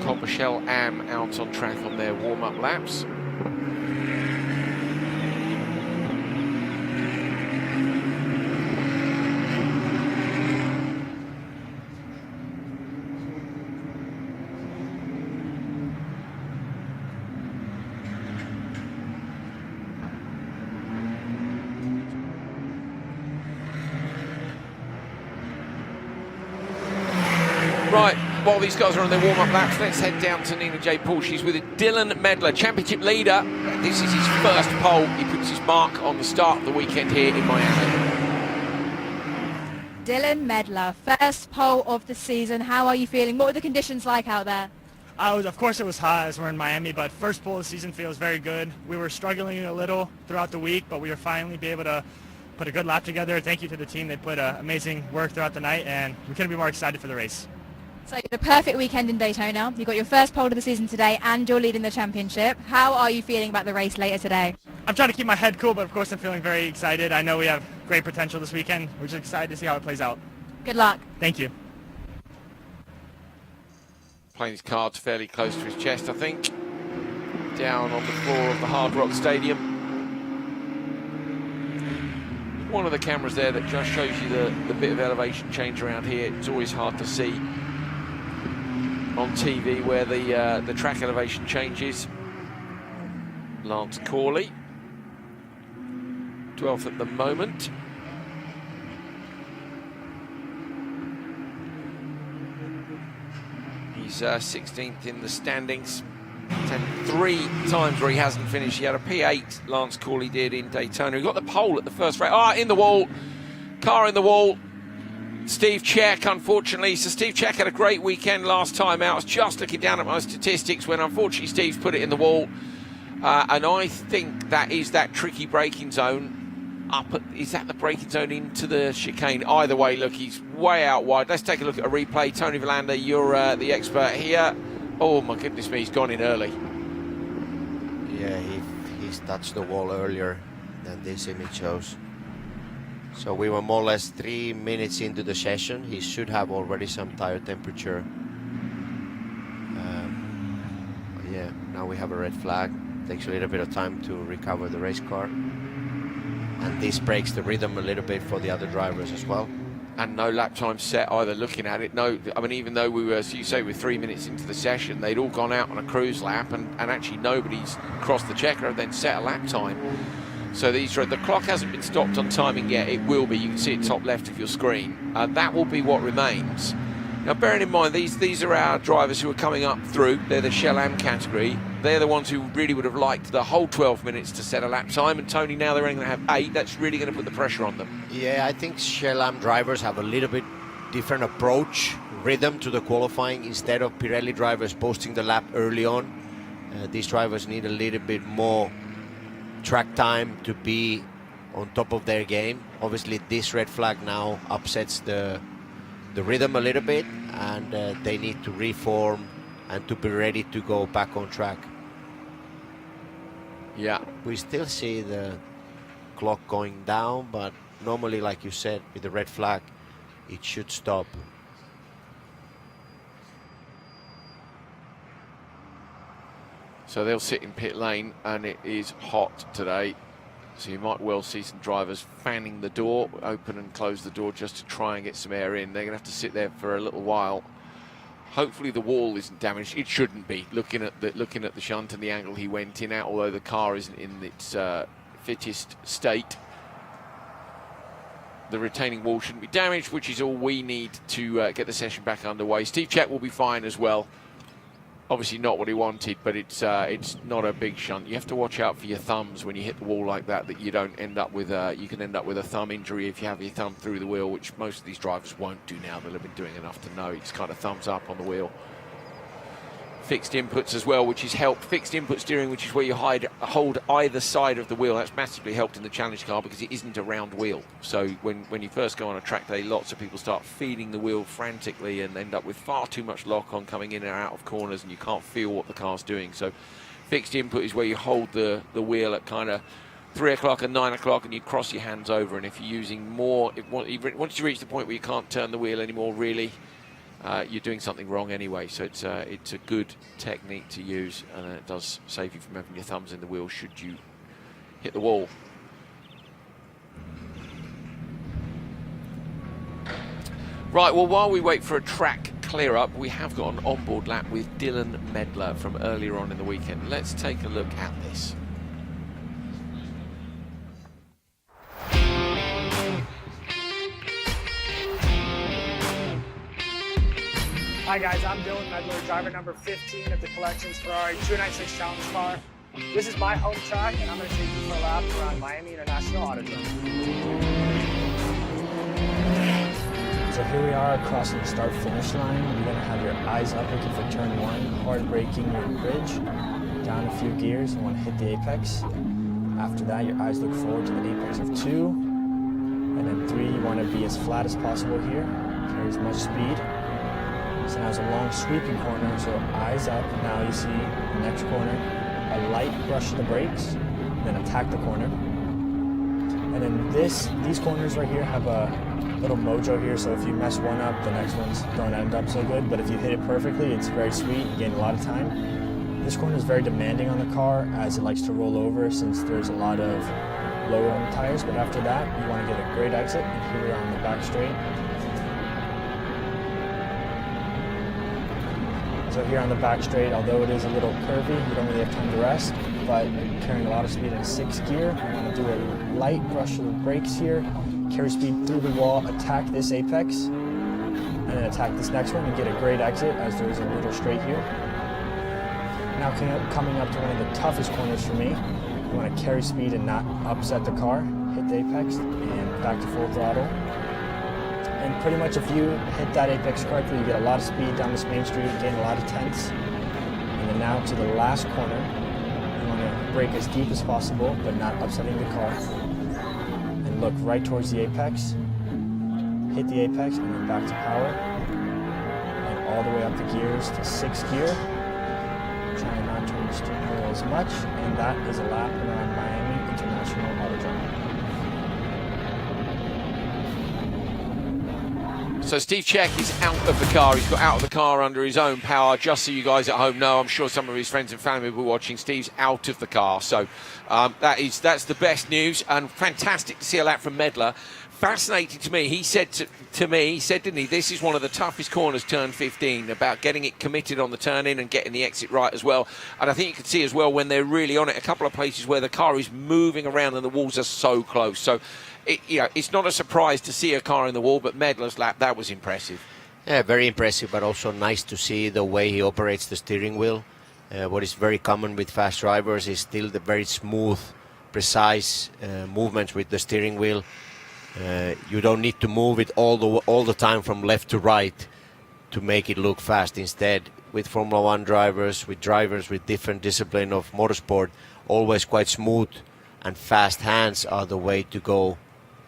Coppa Shell AM out on track on their warm-up laps. Right, while these guys are on their warm-up laps, let's head down to Nina J. Paul. She's with Dylan Medler, championship leader. This is his first pole. He puts his mark on the start of the weekend here in Miami. Dylan Medler, first pole of the season. How are you feeling? What were the conditions like out there? Of course it was hot as we're in Miami, but first pole of the season feels very good. We were struggling a little throughout the week, but we were finally be able to put a good lap together. Thank you to the team. They put amazing work throughout the night, and we couldn't be more excited for the race. So the perfect weekend in Daytona. You got your first pole of the season today, and you're leading the championship. How are you feeling about the race later today? I'm trying to keep my head cool, but of course I'm feeling very excited. I know we have great potential this weekend. We're just excited to see how it plays out. Good luck. Thank you. Playing his cards fairly close to his chest, I think. Down on the floor of the Hard Rock Stadium. One of the cameras there that just shows you the bit of elevation change around here. It's always hard to see on TV where the track elevation changes. Lance Corley, 12th at the moment. He's 16th in the standings. He's had 3 times where he hasn't finished. He had a P8, Lance Corley did in Daytona. He got the pole at the first race. In the wall. Car in the wall. Steve Czech, unfortunately. So Steve Czech had a great weekend last time out. I was just looking down at my statistics when unfortunately Steve's put it in the wall. And I think that is that tricky braking zone. Is that the braking zone into the chicane? Either way, look, he's way out wide. Let's take a look at a replay. Tony Verlander, you're the expert here. Oh my goodness me, he's gone in early. Yeah, he's touched the wall earlier than this image shows. So we were more or less 3 minutes into the session. He should have already some tire temperature. Yeah, now we have a red flag. Takes a little bit of time to recover the race car. And this breaks the rhythm a little bit for the other drivers as well. And no lap time set either, looking at it. No, I mean, even though we were, as you say, we're 3 minutes into the session, they'd all gone out on a cruise lap, and actually nobody's crossed the checker and then set a lap time. So the clock hasn't been stopped on timing yet. It will be. You can see it top left of your screen. That will be what remains. Now, bearing in mind, these are our drivers who are coming up through. They're the Shell AM category. They're the ones who really would have liked the whole 12 minutes to set a lap time. And Tony, now they're only going to have 8. That's really going to put the pressure on them. Yeah, I think Shell AM drivers have a little bit different approach, rhythm to the qualifying. Instead of Pirelli drivers posting the lap early on, these drivers need a little bit more track time to be on top of their game. Obviously, this red flag now upsets the rhythm a little bit, and they need to reform and to be ready to go back on track. Yeah. We still see the clock going down, but normally, like you said, with the red flag, it should stop. So they'll sit in pit lane, and it is hot today. So you might well see some drivers fanning the door, open and close the door just to try and get some air in. They're going to have to sit there for a little while. Hopefully the wall isn't damaged. It shouldn't be. Looking at the shunt and the angle he went in at, although the car isn't in its fittest state. The retaining wall shouldn't be damaged, which is all we need to get the session back underway. Steve Czech will be fine as well. Obviously not what he wanted, but it's not a big shunt. You have to watch out for your thumbs when you hit the wall like that you don't end up with you can end up with a thumb injury if you have your thumb through the wheel, which most of these drivers won't do now. They'll have been doing enough to know. It's kind of thumbs up on the wheel. Fixed inputs as well, which is helped. Fixed input steering, which is where you hold either side of the wheel. That's massively helped in the challenge car because it isn't a round wheel. So when you first go on a track day, lots of people start feeding the wheel frantically and end up with far too much lock on coming in and out of corners, and you can't feel what the car's doing. So fixed input is where you hold the wheel at kind of 3 o'clock and 9 o'clock, and you cross your hands over. And if you're using more, once you reach the point where you can't turn the wheel anymore, really, you're doing something wrong anyway. So it's a good technique to use, and it does save you from having your thumbs in the wheel should you hit the wall. Right, well, while we wait for a track clear up, we have got an onboard lap with Dylan Medler from earlier on in the weekend. Let's take a look at this. Hi guys, I'm Dylan Medler, driver number 15 of the Collections Ferrari 296 Challenge car. This is my home track, and I'm going to take you for a lap around Miami International Autodrome. So here we are crossing the start-finish line. You're going to have your eyes up looking for turn 1, hard braking your bridge, down a few gears, you want to hit the apex. After that, your eyes look forward to the apex of 2, and then 3, you want to be as flat as possible here, carry as much speed. So now it's a long sweeping corner, so eyes up. Now you see the next corner, a light brush to the brakes, then attack the corner. And then these corners right here have a little mojo here, so if you mess one up, the next ones don't end up so good. But if you hit it perfectly, it's very sweet, you gain a lot of time. This corner is very demanding on the car as it likes to roll over since there's a lot of lower on the tires. But after that, you want to get a great exit. And here we are on the back straight. So here on the back straight, although it is a little curvy, you don't really have time to rest, but you're carrying a lot of speed in 6th gear. You want to do a light brush of the brakes here, carry speed through the wall, attack this apex, and then attack this next one and get a great exit as there is a little straight here. Now coming up to one of the toughest corners for me, you want to carry speed and not upset the car, hit the apex, and back to full throttle. And pretty much if you hit that apex correctly, you get a lot of speed down this main street, gain a lot of tenths. And then now to the last corner, you want to brake as deep as possible, but not upsetting the car. And look right towards the apex, hit the apex, and then back to power. And all the way up the gears to 6th gear. Try and not turn the steering wheel as much. And that is a lap around Miami International Autodrome. So Steve Czech is out of the car. He's got out of the car under his own power. Just so you guys at home know, I'm sure some of his friends and family will be watching. Steve's out of the car. So that's the best news, and fantastic to see a lap from Medler. Fascinating to me. He said to me, didn't he, this is one of the toughest corners, turn 15, about getting it committed on the turn in and getting the exit right as well. And I think you can see as well when they're really on it, a couple of places where the car is moving around and the walls are so close. So it's not a surprise to see a car in the wall, but Medler's lap, that was impressive. Yeah, very impressive, but also nice to see the way he operates the steering wheel. What is very common with fast drivers is still the very smooth, precise movements with the steering wheel. You don't need to move it all the time from left to right to make it look fast. Instead, with Formula 1 drivers, with drivers with different discipline of motorsport, always quite smooth and fast hands are the way to go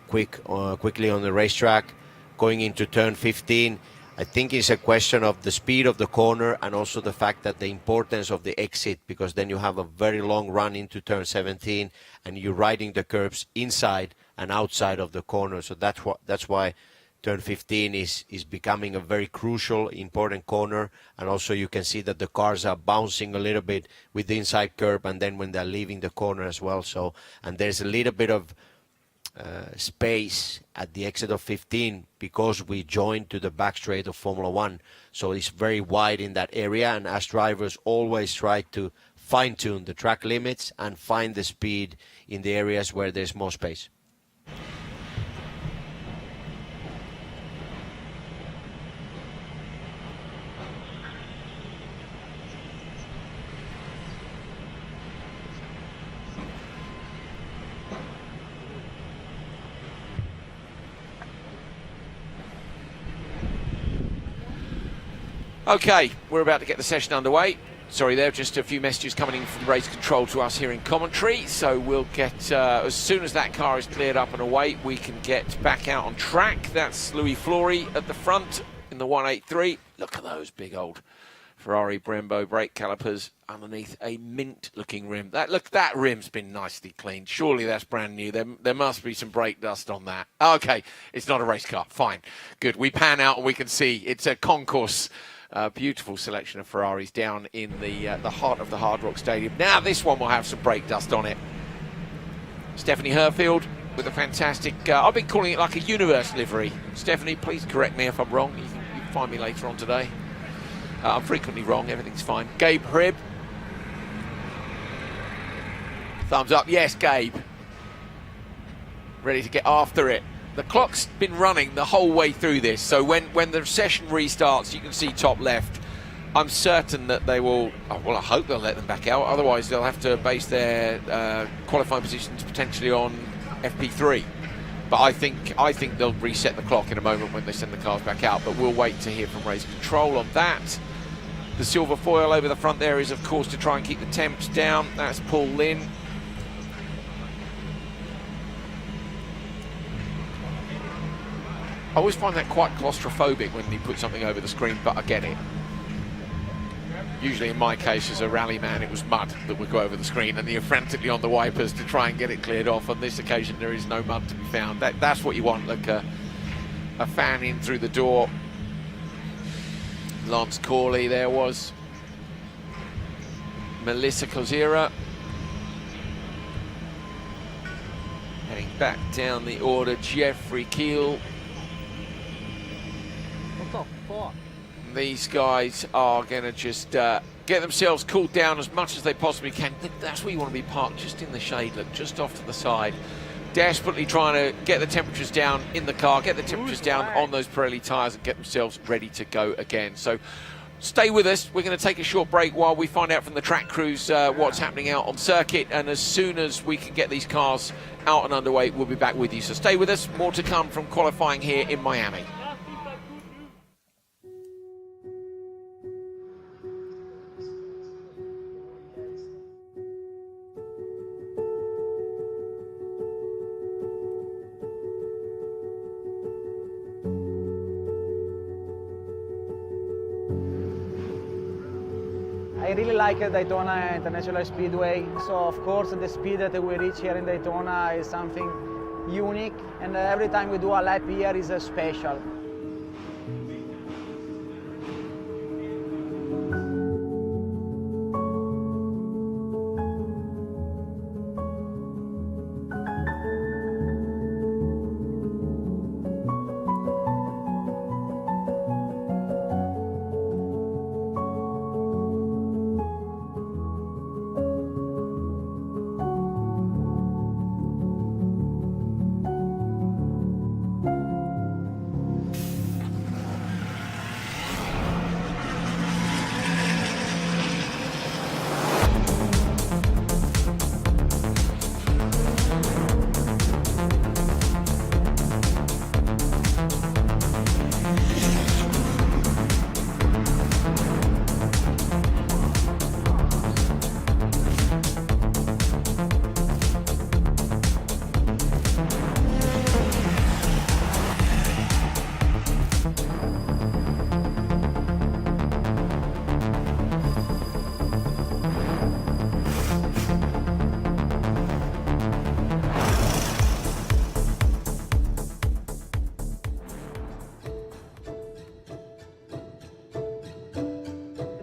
quickly on the racetrack. Going into turn 15, I think it's a question of the speed of the corner and also the fact that the importance of the exit, because then you have a very long run into turn 17 and you're riding the curbs inside and outside of the corner. So that's why turn 15 is becoming a very crucial, important corner. And also you can see that the cars are bouncing a little bit with the inside curb and then when they're leaving the corner as well. So, and there's a little bit of space at the exit of 15 because we joined to the back straight of Formula 1. So it's very wide in that area, and as drivers always try to fine-tune the track limits and find the speed in the areas where there's more space. Okay, we're about to get the session underway. Sorry, there are just a few messages coming in from race control to us here in commentary. So we'll get, as soon as that car is cleared up and away, we can get back out on track. That's Louis Flory at the front in the 183. Look at those big old Ferrari Brembo brake calipers underneath a mint-looking rim. That rim's been nicely cleaned. Surely that's brand new. There must be some brake dust on that. Okay, it's not a race car. Fine, good. We pan out and we can see it's a concourse. Beautiful selection of Ferraris down in the heart of the Hard Rock Stadium. Now this one will have some brake dust on it. Stephanie Herfield with a fantastic, I've been calling it like a universe livery. Stephanie, please correct me if I'm wrong. You can find me later on today. I'm frequently wrong, everything's fine. Gabe Hrib. Thumbs up, yes Gabe. Ready to get after it. The clock's been running the whole way through this, so when the session restarts, you can see top left. I'm certain that they will, well, I hope they'll let them back out, otherwise they'll have to base their qualifying positions potentially on FP3. But I think they'll reset the clock in a moment when they send the cars back out, but we'll wait to hear from race control on that. The silver foil over the front there is, of course, to try and keep the temps down. That's Paul Lynn. I always find that quite claustrophobic when you put something over the screen, but I get it. Usually in my case as a rally man, it was mud that would go over the screen and you're frantically on the wipers to try and get it cleared off. On this occasion there is no mud to be found. That's what you want, like a fan in through the door. Lance Corley there was. Melissa Kozira. Heading back down the order, Jeffrey Keel. These guys are going to just get themselves cooled down as much as they possibly can. That's where you want to be parked, just in the shade, look, just off to the side. Desperately trying to get the temperatures down in the car, get the temperatures down on those Pirelli tyres and get themselves ready to go again. So stay with us. We're going to take a short break while we find out from the track crews what's happening out on circuit. And as soon as we can get these cars out and underway, we'll be back with you. So stay with us. More to come from qualifying here in Miami. I really like Daytona International Speedway, so of course the speed that we reach here in Daytona is something unique, and every time we do a lap here is special.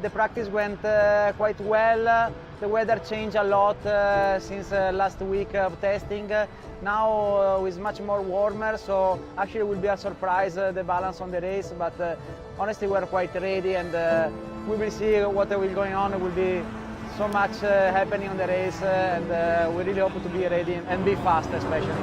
The practice went quite well. The weather changed a lot since last week of testing. Now it's much more warmer, so actually it will be a surprise, the balance on the race, but honestly we're quite ready, and we will see what will going on. It will be so much happening on the race, and we really hope to be ready and be fast especially.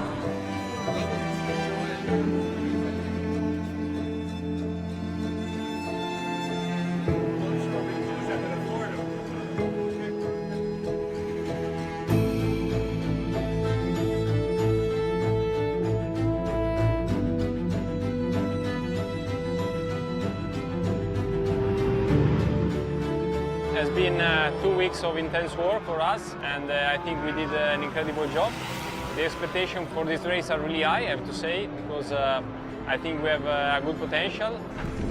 It's been 2 weeks of intense work for us, and I think we did an incredible job. The expectations for this race are really high, I have to say, because I think we have a good potential,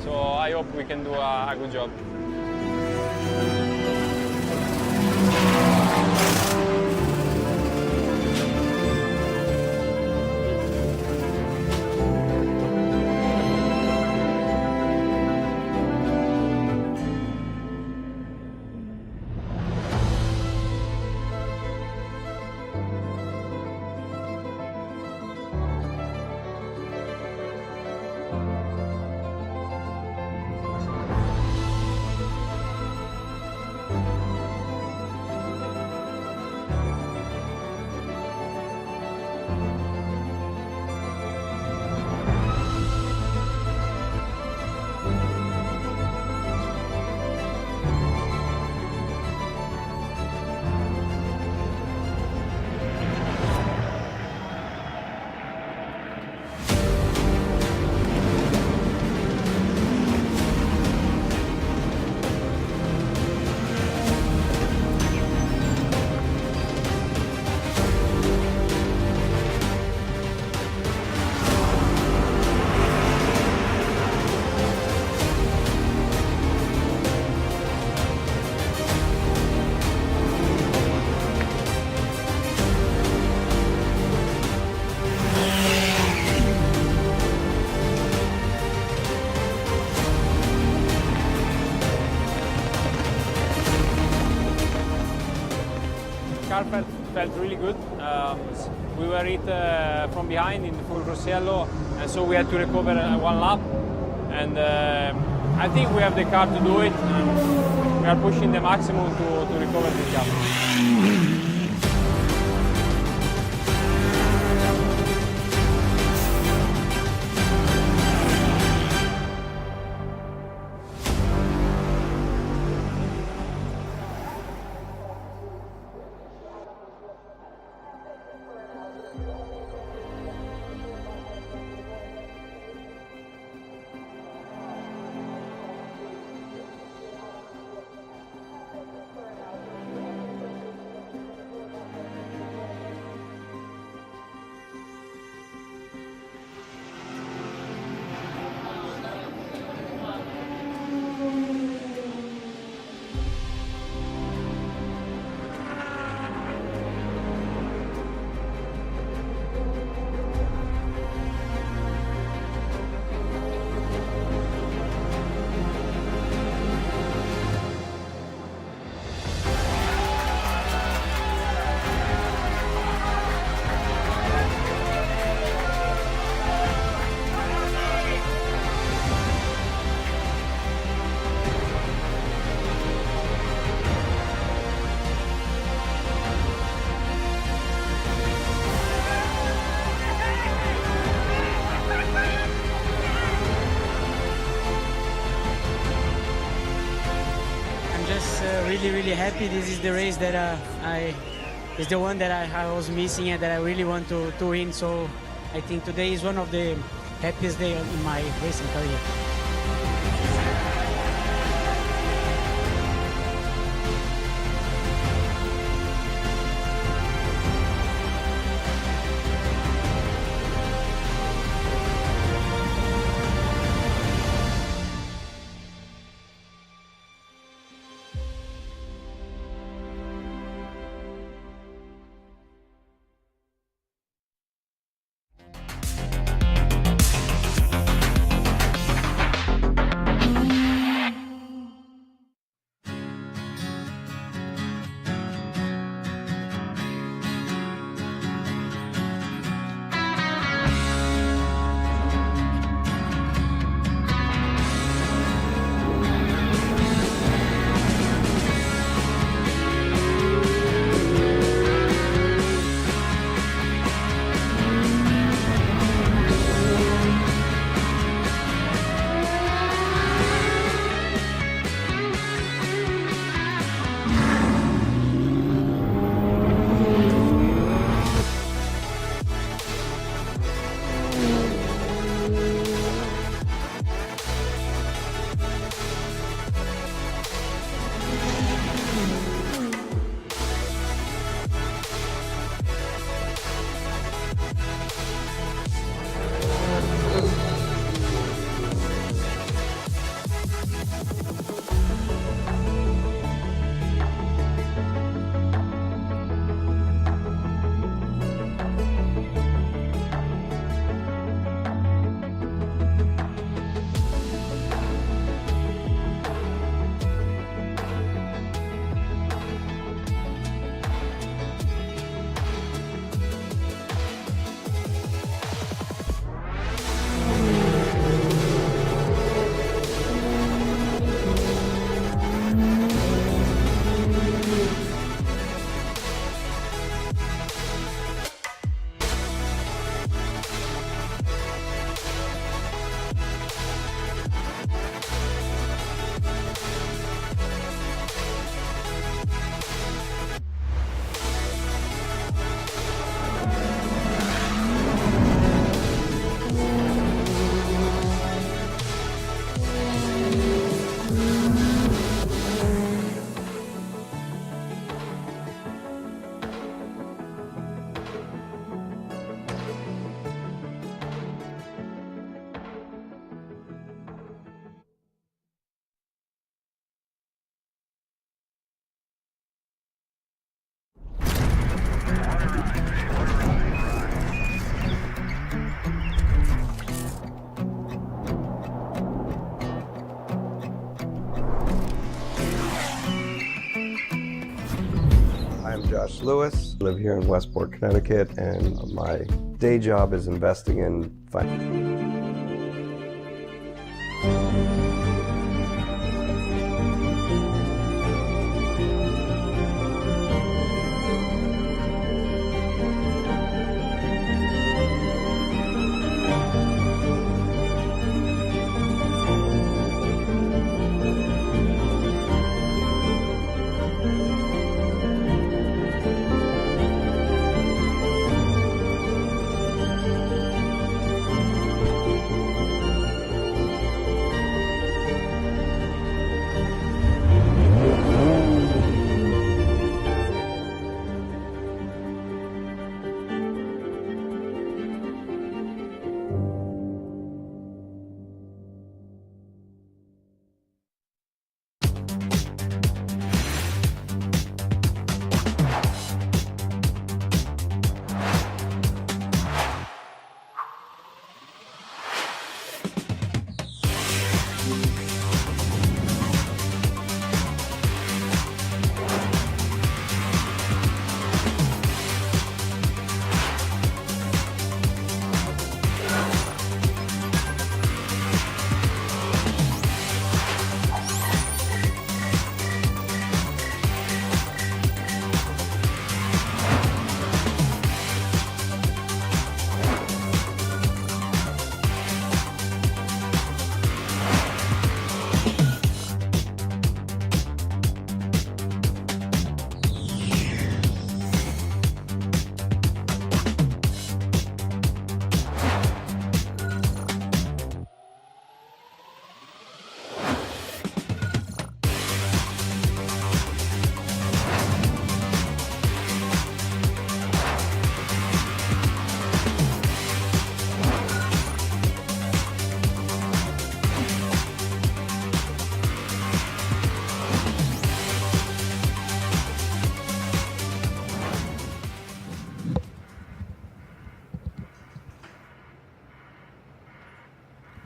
so I hope we can do a good job. car felt really good. We were hit from behind in the full Rossello, and so we had to recover one lap. And I think we have the car to do it, and we are pushing the maximum to recover this gap. Really happy. This is the race that is the one that I was missing and that I really want to win. So I think today is one of the happiest days in my racing career. Carlos Lewis. I live here in Westport, Connecticut, and my day job is investing in finance.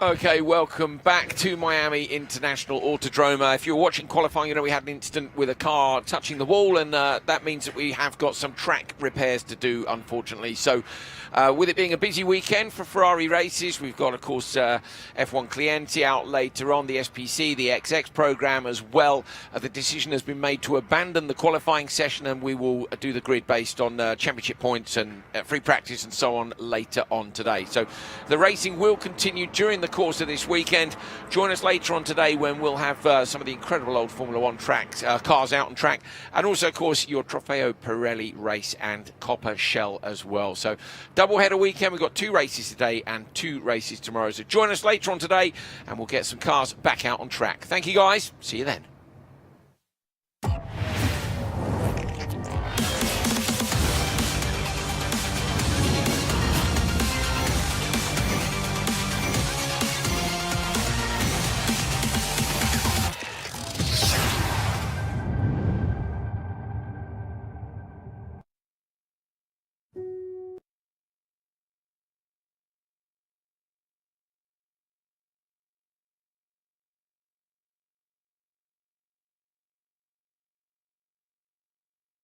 Okay, welcome back to Miami International Autodrome. If you're watching qualifying, you know we had an incident with a car touching the wall, and that means that we have got some track repairs to do, unfortunately. So with it being a busy weekend for Ferrari races, we've got, of course, F1 Clienti out later on, the SPC, the XX program as well. The decision has been made to abandon the qualifying session, and we will do the grid based on championship points and free practice and so on later on today. So the racing will continue during the course of this weekend. Join us later on today when we'll have some of the incredible old Formula One tracks, cars out on track, and also, of course, your Trofeo Pirelli race and Coppa Shell as well. So double-header weekend. We've got 2 races today and 2 races tomorrow. So join us later on today, and we'll get some cars back out on track. Thank you, guys. See you then.